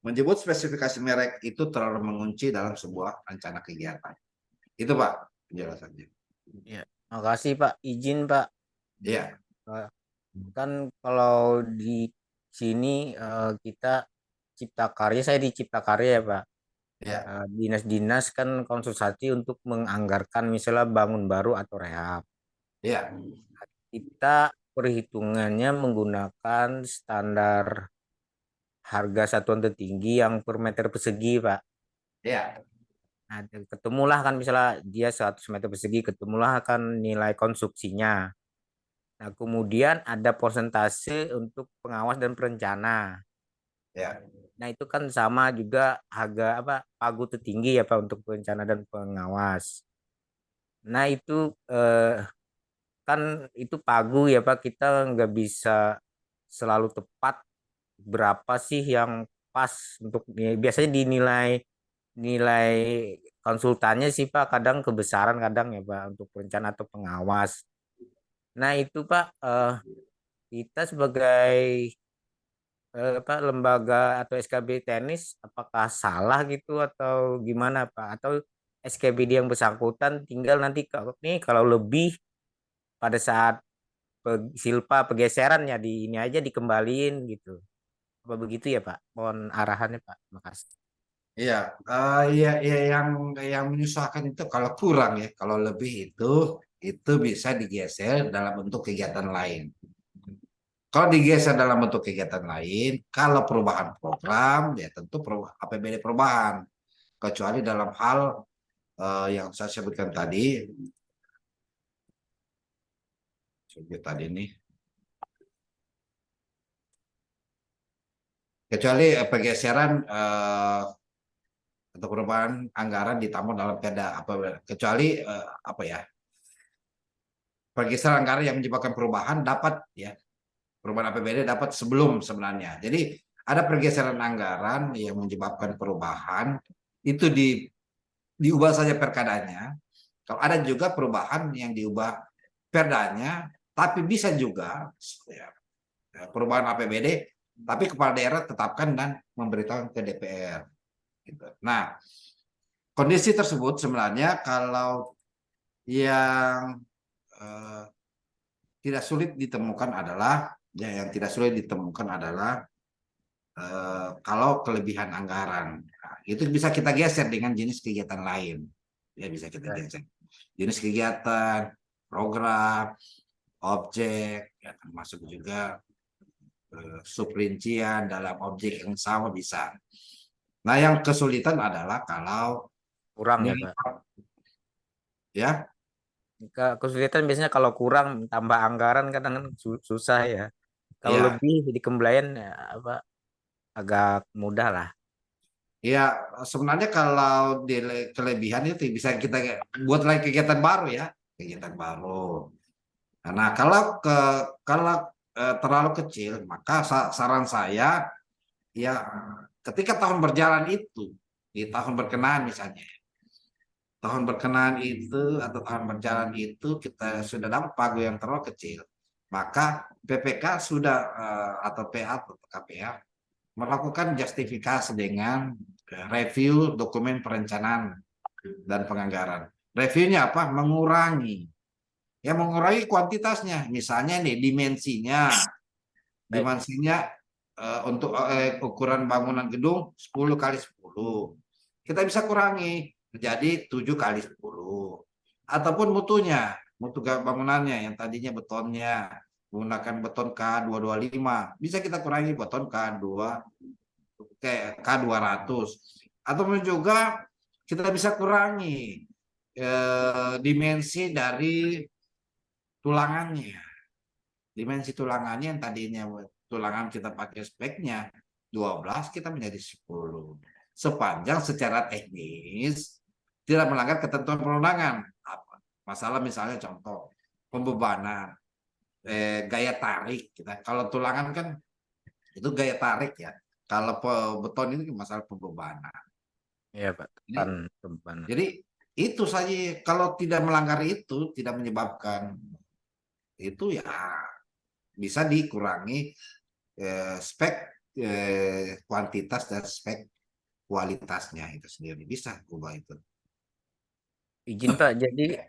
Speaker 2: Menyebut spesifikasi merek itu terlalu mengunci dalam sebuah rencana kegiatan. Itu Pak penjelasannya.
Speaker 3: Ya, makasih Pak. Izin Pak.
Speaker 2: Iya.
Speaker 3: Kan kalau di sini kita Cipta Karya, saya di Cipta Karya ya Pak.
Speaker 2: Ya.
Speaker 3: Dinas-dinas kan konsultasi untuk menganggarkan misalnya bangun baru atau rehab.
Speaker 2: Ya.
Speaker 3: Kita perhitungannya menggunakan standar harga satuan tertinggi yang per meter persegi Pak.
Speaker 2: Ya.
Speaker 3: Nah, ketemulah kan misalnya dia 100 meter persegi, ketemulah kan nilai konstruksinya. Nah, kemudian ada persentase untuk pengawas dan perencana.
Speaker 2: Ya.
Speaker 3: Nah, itu kan sama juga harga apa pagu tertinggi ya Pak untuk perencana dan pengawas. Nah, itu kan itu pagu ya Pak, kita nggak bisa selalu tepat berapa sih yang pas untuk biasanya dinilai nilai konsultannya sih Pak, kadang kebesaran kadang ya Pak untuk perencana atau pengawas. Nah, itu Pak kita sebagai Pak lembaga atau SKB tenis apakah salah gitu atau gimana Pak? Atau SKBD yang bersangkutan tinggal nanti kalau lebih pada saat silpa pergeserannya di ini aja dikembaliin gitu. Apa begitu ya Pak? Mohon arahannya Pak. Makasih.
Speaker 2: Iya, iya yang menyusahkan itu kalau kurang ya, kalau lebih itu bisa digeser dalam bentuk kegiatan lain. Kalau digeser dalam bentuk kegiatan lain, kalau perubahan program ya tentu APBD perubahan, kecuali dalam hal yang saya sebutkan tadi, nih, kecuali pergeseran atau perubahan anggaran ditampung dalam perda apa, kecuali apa ya, pergeseran anggaran yang menyebabkan perubahan dapat ya, perubahan APBD dapat sebelum sebenarnya. Jadi ada pergeseran anggaran yang menyebabkan perubahan itu diubah saja perkadanya. Kalau ada juga perubahan yang diubah perdanya, tapi bisa juga ya, perubahan APBD, tapi kepala daerah tetapkan dan memberitahukan ke DPR. Gitu. Nah, kondisi tersebut sebenarnya kalau yang tidak sulit ditemukan adalah ya, yang tidak sulit ditemukan adalah kalau kelebihan anggaran. Nah, itu bisa kita geser dengan jenis kegiatan lain. Ya, bisa kita geser. Jenis kegiatan, program, objek, ya, termasuk juga subrincian dalam objek yang sama bisa. Nah, yang kesulitan adalah kalau
Speaker 3: Kurang ya Pak.
Speaker 2: ya,
Speaker 3: Kesulitan biasanya kalau kurang tambah anggaran kadang kan susah ya. Kalau
Speaker 2: ya,
Speaker 3: lebih dikembalian ya apa agak mudah lah.
Speaker 2: ya, sebenarnya kalau kelebihan itu bisa kita buat lagi kegiatan baru ya, kegiatan baru. Nah, kalau terlalu kecil, maka saran saya ya ketika tahun berjalan itu di tahun berkenaan misalnya, tahun berkenaan itu atau tahun berjalan itu kita sudah dapat pagu yang terlalu kecil, maka PPK sudah atau PA atau KPA melakukan justifikasi dengan review dokumen perencanaan dan penganggaran. Reviewnya apa? Mengurangi kuantitasnya. Misalnya nih
Speaker 3: Baik.
Speaker 2: dimensinya untuk ukuran bangunan gedung 10 kali 10. Kita bisa kurangi menjadi 7 kali 10. Ataupun mutu bangunannya yang tadinya betonnya menggunakan beton K225, bisa kita kurangi beton K200. Ataupun juga kita bisa kurangi dimensi dari tulangannya. Dimensi tulangannya yang tadinya tulangan kita pakai speknya 12, kita menjadi 10. Sepanjang secara teknis tidak melanggar ketentuan perundangan. Masalah misalnya contoh pembebanan, gaya tarik kita. Kalau tulangan kan itu gaya tarik ya. Kalau beton ini masalah pembebanan.
Speaker 3: Iya Pak.
Speaker 2: Jadi,
Speaker 3: Beban.
Speaker 2: jadi itu saja, kalau tidak melanggar itu tidak menyebabkan itu ya bisa dikurangi spek kuantitas dan spek kualitasnya itu sendiri bisa ubah itu.
Speaker 3: Izin Pak, jadi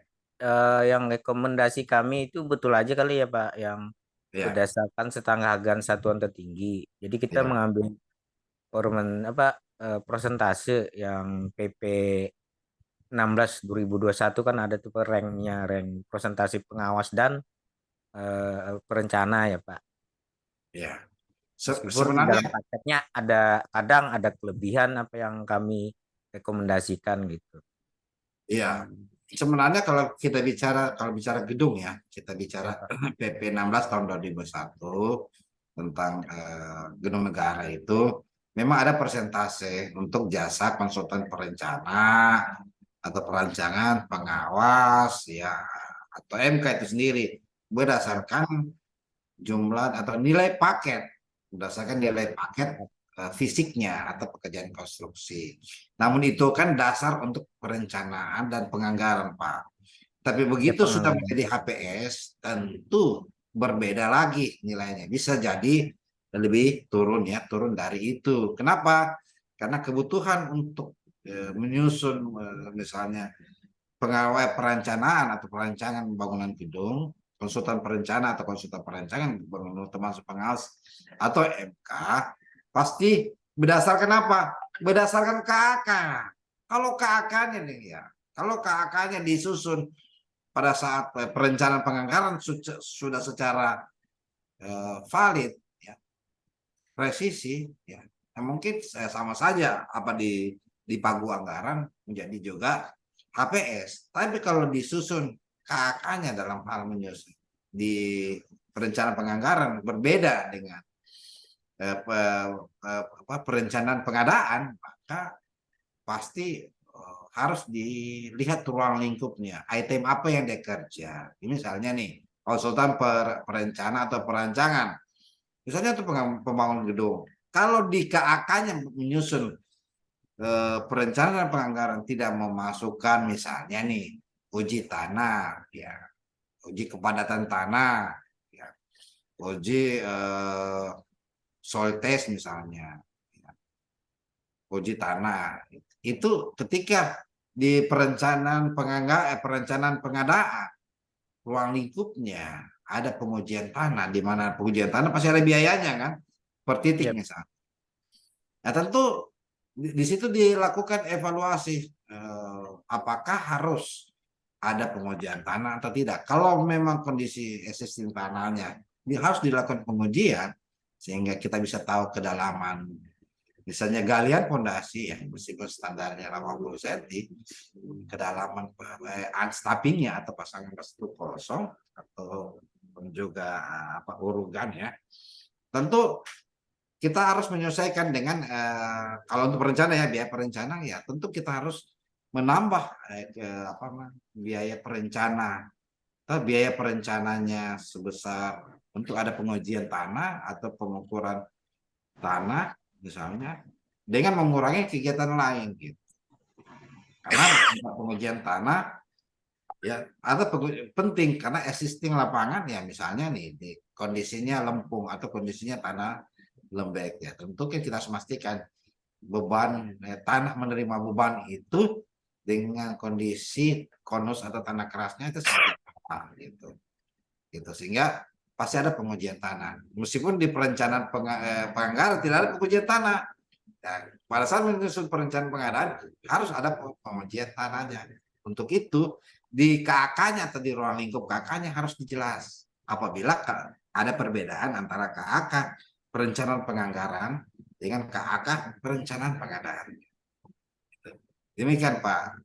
Speaker 3: yang rekomendasi kami itu betul aja kali ya Pak, yang
Speaker 2: Ya,
Speaker 3: berdasarkan setengah satuan tertinggi. Jadi kita
Speaker 2: ya,
Speaker 3: mengambil persentase yang PP 16 2021 kan ada tuh ranknya, rank presentasi pengawas dan perencana ya Pak.
Speaker 2: ya.
Speaker 3: Meskipun
Speaker 2: Sebenarnya
Speaker 3: dalam prakteknya ada kadang ada kelebihan apa yang kami rekomendasikan gitu.
Speaker 2: ya. Sebenarnya kalau bicara gedung ya, kita
Speaker 3: Ya
Speaker 2: bicara
Speaker 3: Pak.
Speaker 2: PP 16 tahun 2001 tentang gedung negara itu memang ada persentase untuk jasa konsultan perencana atau perancangan pengawas ya atau MK itu sendiri
Speaker 3: Ya,
Speaker 2: berdasarkan jumlah atau nilai paket, berdasarkan nilai paket fisiknya atau pekerjaan konstruksi. Namun itu kan dasar untuk perencanaan dan penganggaran, Pak. Tapi
Speaker 3: ya
Speaker 2: begitu sudah
Speaker 3: penganggaran.
Speaker 2: menjadi HPS, tentu berbeda lagi nilainya. Bisa jadi lebih turun ya, turun dari itu. Kenapa? Karena kebutuhan untuk menyusun misalnya pengawal perencanaan atau perancangan bangunan gedung, konsultan perencana atau konsultan perancangan bangunan termasuk pengawas atau MK, pasti berdasarkan apa? Berdasarkan KAK. Kalau KAK-nya nih ya, kalau KAK-nya disusun pada saat perencanaan penganggaran sudah secara valid, ya, presisi, ya, mungkin sama saja apa di pagu anggaran menjadi juga HPS. Tapi kalau disusun KAK-nya dalam hal menyusun di perencanaan penganggaran berbeda dengan perencanaan pengadaan, maka pasti harus dilihat ruang lingkupnya. Item apa yang dia kerja. Ini misalnya nih, konsultan perencana atau perancangan. Misalnya itu pembangunan gedung. Kalau di KAK-nya menyusun perencanaan dan penganggaran tidak memasukkan misalnya nih uji tanah, ya, uji kepadatan tanah, ya, uji soil test misalnya, ya, uji tanah. Itu ketika di perencanaan pengadaan ruang lingkupnya ada pengujian tanah, di mana pengujian tanah pasti ada biayanya kan, per titik
Speaker 3: Ya,
Speaker 2: misalnya. Nah, tentu di situ dilakukan evaluasi apakah harus ada pengujian tanah atau tidak. Kalau memang kondisi existing tanahnya harus dilakukan pengujian sehingga kita bisa tahu kedalaman. Misalnya galian fondasi ya meskipun standarnya 80 cm, kedalaman unstappingnya atau pasangan batu kosong atau juga urugan ya. Tentu kita harus menyesuaikan dengan kalau untuk perencana ya biaya perencana ya tentu kita harus menambah biaya perencana atau biaya perencananya sebesar untuk ada pengujian tanah atau pengukuran tanah misalnya dengan mengurangi kegiatan lain gitu. Karena pengujian tanah ya ada penting karena existing lapangan ya misalnya nih di kondisinya lempung atau kondisinya tanah lembek ya tentu kan kita harus memastikan beban tanah menerima beban itu dengan kondisi konus atau tanah kerasnya itu seperti apa gitu sehingga pasti ada pengujian tanah meskipun di perencanaan penganggaran tidak ada pengujian tanah dan pada saat menyusun perencanaan pengadaan harus ada pengujian tanahnya untuk itu di KAK-nya atau di ruang lingkup KAK-nya harus dijelas apabila ada perbedaan antara KAK perencanaan penganggaran dengan KAK perencanaan pengadaan. Demikian Pak.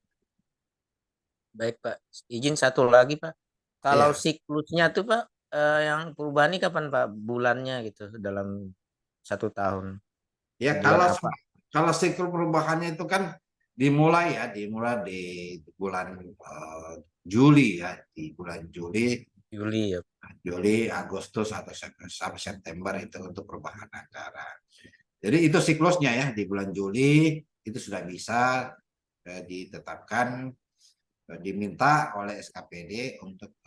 Speaker 3: Baik Pak, izin satu lagi Pak. Kalau
Speaker 2: Iya.
Speaker 3: siklusnya tuh Pak, yang perubahan ini kapan Pak? Bulannya gitu dalam 1 tahun.
Speaker 2: Ya
Speaker 3: Bulan apa?
Speaker 2: kalau siklus perubahannya itu kan dimulai di bulan Juli ya, di bulan Juli,
Speaker 3: Juli ya.
Speaker 2: Agustus atau sampai September itu untuk perubahan anggaran. Jadi itu siklusnya ya di bulan Juli itu sudah bisa ditetapkan diminta oleh SKPD untuk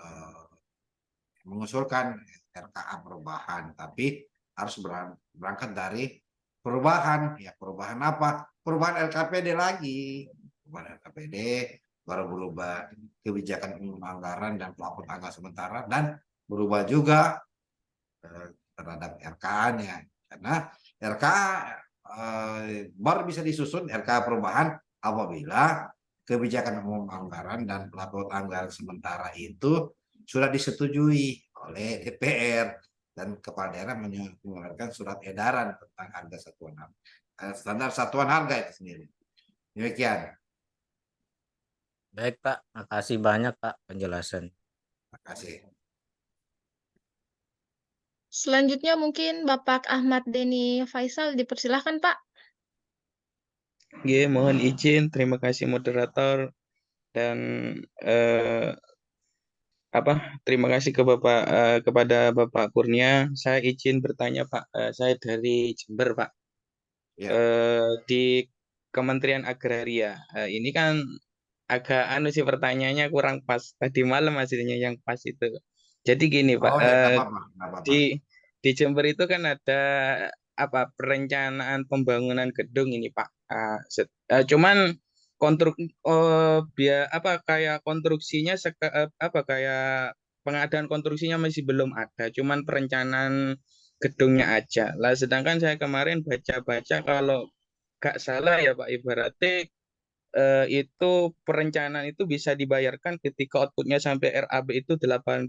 Speaker 2: mengusulkan RKA perubahan, tapi harus berangkat dari perubahan. Ya perubahan apa? Perubahan LKPD lagi. Perubahan LKPD baru berubah kebijakan umum anggaran dan plafon anggaran sementara dan berubah juga terhadap RKA-nya. Karena RKA baru bisa disusun RKA perubahan apabila kebijakan umum anggaran dan plafon anggaran sementara itu sudah disetujui oleh DPR dan kepala daerah mengeluarkan surat edaran tentang harga satuan standar satuan harga itu sendiri. Demikian.
Speaker 3: Baik Pak, makasih banyak Pak penjelasan.
Speaker 2: Terima kasih.
Speaker 1: Selanjutnya mungkin Bapak Ahmad Deni Faisal dipersilahkan Pak.
Speaker 4: Mohon izin, terima kasih moderator dan terima kasih kepada Bapak Kurnia. Saya izin bertanya Pak, saya dari Jember Pak.
Speaker 2: Ya.
Speaker 4: Di Kementerian Agraria. Ini kan agak sih pertanyaannya kurang pas. Tadi malam hasilnya yang pas itu. Jadi gini Pak,
Speaker 2: Oh ya nggak apa-apa, nggak apa-apa.
Speaker 4: di Jember itu kan ada perencanaan pembangunan gedung ini Pak. Cuman kayak konstruksinya kayak pengadaan konstruksinya masih belum ada, cuman perencanaan gedungnya aja. Lah sedangkan saya kemarin baca-baca kalau gak salah ya Pak ibaratnya itu perencanaan itu bisa dibayarkan ketika outputnya sampai RAB itu 80%.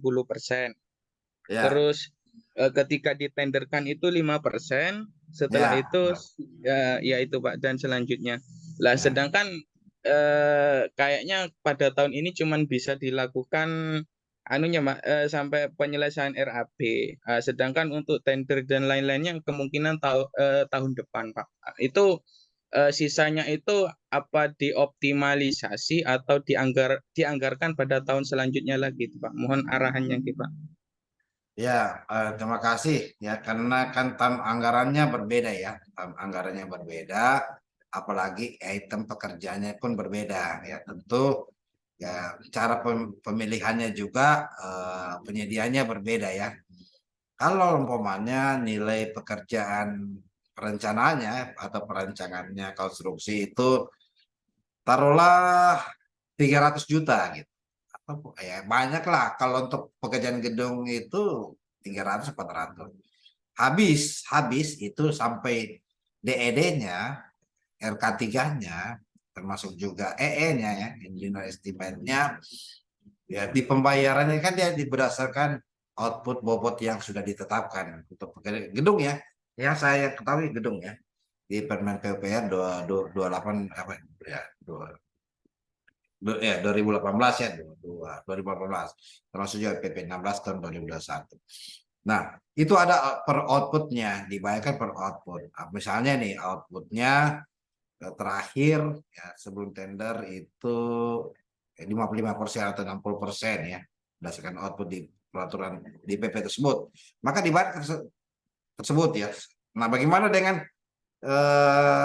Speaker 2: Ya,
Speaker 4: Terus ketika ditenderkan itu 5%, setelah
Speaker 2: ya,
Speaker 4: itu ya itu Pak dan selanjutnya. Lah
Speaker 2: ya.
Speaker 4: sedangkan kayaknya pada tahun ini cuman bisa dilakukan sampai penyelesaian RAB. Sedangkan untuk tender dan lain-lainnya kemungkinan tahun depan Pak. Itu sisanya itu apa dioptimalisasi atau dianggarkan pada tahun selanjutnya lagi Pak. Mohon arahannya Pak.
Speaker 2: Ya, terima kasih ya karena kan anggarannya berbeda ya, anggarannya berbeda, apalagi item pekerjaannya pun berbeda ya tentu ya cara pemilihannya juga penyediaannya berbeda ya. Kalau umpamanya nilai pekerjaan perencanaannya atau perancangannya konstruksi itu taruhlah 300 juta gitu. Ya banyak lah kalau untuk pekerjaan gedung itu 300-400 habis itu sampai DED-nya, RK3-nya, termasuk juga EE-nya ya, engineer estimate-nya, ya di pembayarannya kan dia berdasarkan output bobot yang sudah ditetapkan untuk gedung ya. Yang saya ketahui gedung ya di Permen PUPR 28 apa ya 2018 ya 2018 termasuk juga PP 16 tahun 2021. Nah, itu ada per outputnya, dibayarkan per output. Misalnya nih outputnya terakhir ya sebelum tender itu 55% atau 60% ya berdasarkan output di peraturan di PP tersebut. Maka dibayar tersebut ya. Nah, bagaimana dengan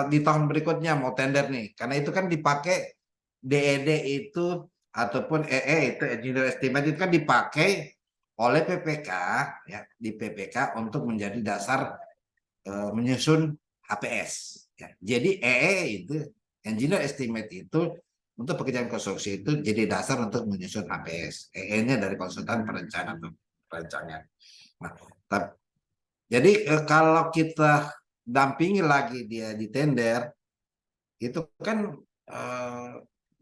Speaker 2: di tahun berikutnya mau tender nih? Karena itu kan dipakai DED itu ataupun EE itu engineer estimate itu kan dipakai oleh PPK ya di PPK untuk menjadi dasar menyusun HPS ya. Jadi EE itu engineer estimate itu untuk pekerjaan konstruksi itu jadi dasar untuk menyusun HPS. EE-nya dari konsultan perencanaan. Nah, jadi kalau kita dampingi lagi dia di tender itu kan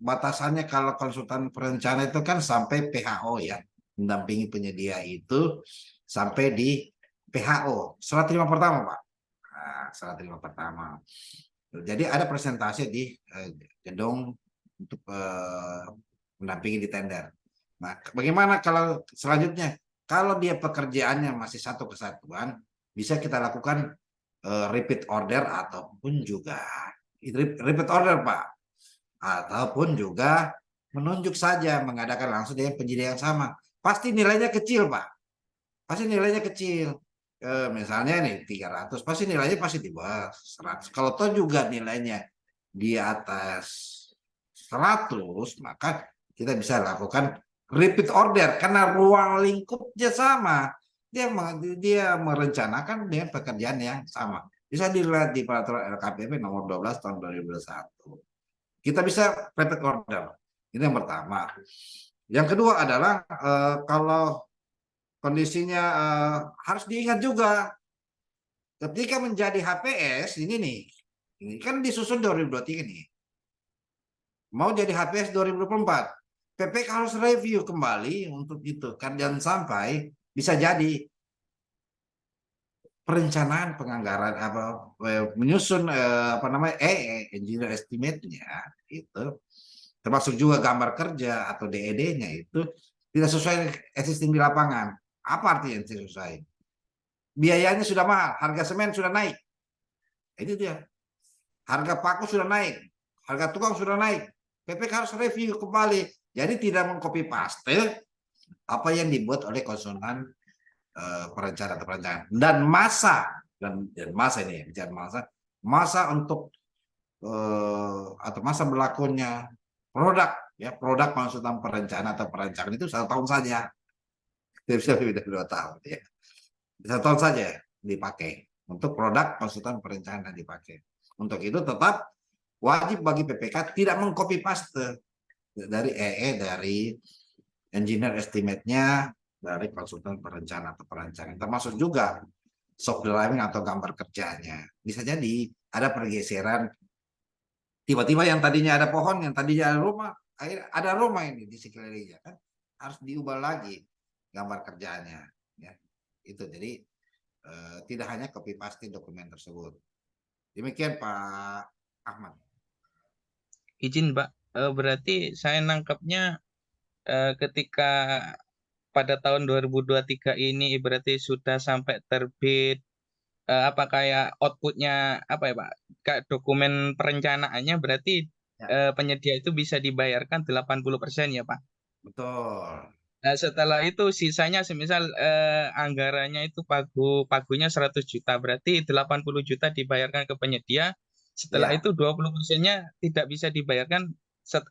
Speaker 2: batasannya kalau konsultan perencana itu kan sampai PHO ya, mendampingi penyedia itu sampai di PHO serah terima pertama Pak. Nah, serah terima pertama. Jadi ada presentasi di gedung untuk mendampingi di tender. Nah, bagaimana kalau selanjutnya? Kalau dia pekerjaannya masih satu kesatuan, bisa kita lakukan repeat order ataupun juga repeat order Pak, ataupun juga menunjuk saja mengadakan langsung dengan penyedia yang sama. Pasti nilainya kecil Pak, pasti nilainya kecil. Misalnya nih 300, pasti nilainya pasti di bawah 100. Kalau toh juga nilainya di atas 100, maka kita bisa lakukan repeat order karena ruang lingkupnya sama. Dia merencanakan dengan pekerjaan yang sama. Bisa dilihat di peraturan LKPP nomor 12 tahun 2021. Kita bisa repeat order. Ini yang pertama. Yang kedua adalah kalau kondisinya harus diingat juga ketika menjadi HPS ini kan disusun 2023 nih. Mau jadi HPS 2024. PPK harus review kembali untuk itu kan jangan sampai bisa jadi perencanaan penganggaran apa menyusun apa namanya engineer estimate-nya itu termasuk juga gambar kerja atau DED-nya itu tidak sesuai existing di lapangan. Apa artinya tidak sesuai? Biayanya sudah mahal, harga semen sudah naik. Itu dia. Harga paku sudah naik, harga tukang sudah naik. PPK harus review kembali. Jadi tidak mengcopy paste apa yang dibuat oleh konsultan perencanaan dan masa ini bicara masa untuk atau masa berlakunya produk konsultan perencanaan atau perancangan itu 1 tahun saja, tidak bisa lebih dari 2 tahun ya, 1 tahun saja dipakai untuk produk konsultan perencanaan dipakai. Untuk itu tetap wajib bagi PPK tidak mengcopy paste dari dari engineer estimate-nya dari konsultan perencana atau perancangan, termasuk juga soft drawing atau gambar kerjanya. Bisa jadi ada pergeseran, tiba-tiba yang tadinya ada pohon, yang tadinya ada rumah, ada rumah ini di sekelilingnya kan, harus diubah lagi gambar kerjanya. Ya. Itu jadi tidak hanya copy paste dokumen tersebut. Demikian Pak Ahmad.
Speaker 4: Izin Pak, berarti saya nangkapnya ketika pada tahun 2023 ini berarti sudah sampai terbit apa kayak outputnya apa ya Pak? Kayak dokumen perencanaannya berarti
Speaker 2: Ya.
Speaker 4: penyedia itu bisa dibayarkan 80% ya Pak.
Speaker 2: Betul.
Speaker 4: Nah, setelah itu sisanya semisal anggarannya itu pagunya 100 juta, berarti 80 juta dibayarkan ke penyedia. Setelah
Speaker 2: Ya.
Speaker 4: itu 20%-nya tidak bisa dibayarkan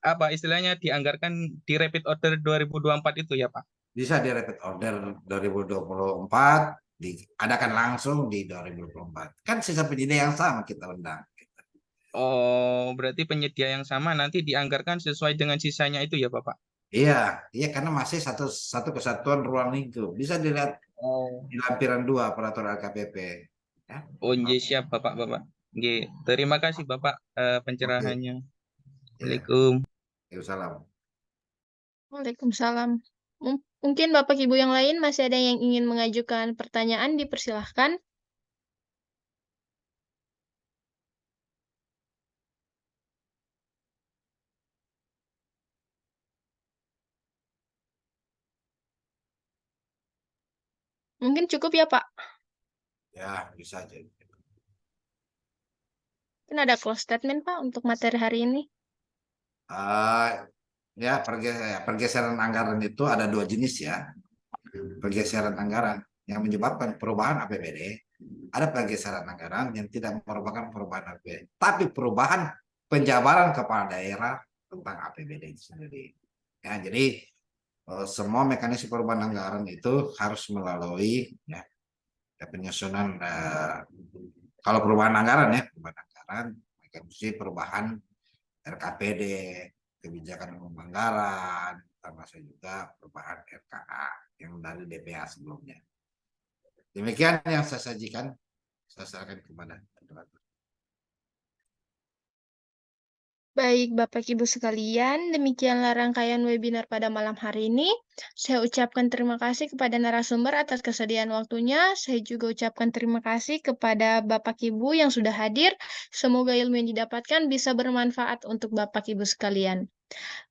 Speaker 4: apa istilahnya dianggarkan di repeat order 2024 itu ya Pak.
Speaker 2: Bisa di repeat order 2024, diadakan langsung di 2024. Kan sisa penyedia yang sama kita undang.
Speaker 4: Oh, berarti penyedia yang sama nanti dianggarkan sesuai dengan sisanya itu ya Bapak.
Speaker 2: Iya karena masih satu kesatuan ruang lingkup. Bisa dilihat
Speaker 4: Oh.
Speaker 2: di lampiran 2 peraturan LKPP. Ya.
Speaker 4: Oh, iya, siap Bapak. Nggih, terima kasih Bapak
Speaker 2: Oke,
Speaker 4: pencerahannya.
Speaker 2: ya.
Speaker 4: Assalamualaikum.
Speaker 2: Waalaikumsalam.
Speaker 1: Waalaikumsalam. Mungkin Bapak Ibu yang lain masih ada yang ingin mengajukan pertanyaan, dipersilahkan. Mungkin cukup ya, Pak.
Speaker 2: Ya, bisa aja.
Speaker 1: Mungkin ada close statement, Pak, untuk materi hari ini.
Speaker 2: Ya, pergeseran anggaran itu ada dua jenis ya. Pergeseran anggaran yang menyebabkan perubahan APBD. Ada pergeseran anggaran yang tidak merupakan perubahan APBD, tapi perubahan penjabaran kepala daerah tentang APBD itu sendiri. Ya, jadi semua mekanisme perubahan anggaran itu harus melalui ya, penyusunan kalau perubahan anggaran ya, mekanisme perubahan RKPD, kebijakan umum anggaran, termasuk juga perubahan RKA yang dari DPA sebelumnya. Demikian yang saya sajikan, saya serahkan kepada moderator.
Speaker 1: Baik, Bapak Ibu sekalian, demikianlah rangkaian webinar pada malam hari ini. Saya ucapkan terima kasih kepada narasumber atas kesediaan waktunya. Saya juga ucapkan terima kasih kepada Bapak Ibu yang sudah hadir. Semoga ilmu yang didapatkan bisa bermanfaat untuk Bapak Ibu sekalian.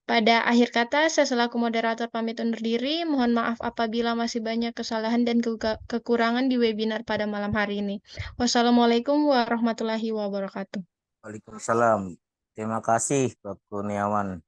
Speaker 1: Pada akhir kata, saya selaku moderator pamit undur diri. Mohon maaf apabila masih banyak kesalahan dan kekurangan di webinar pada malam hari ini. Wassalamualaikum warahmatullahi wabarakatuh.
Speaker 3: Waalaikumsalam. Terima kasih Pak Kurniawan.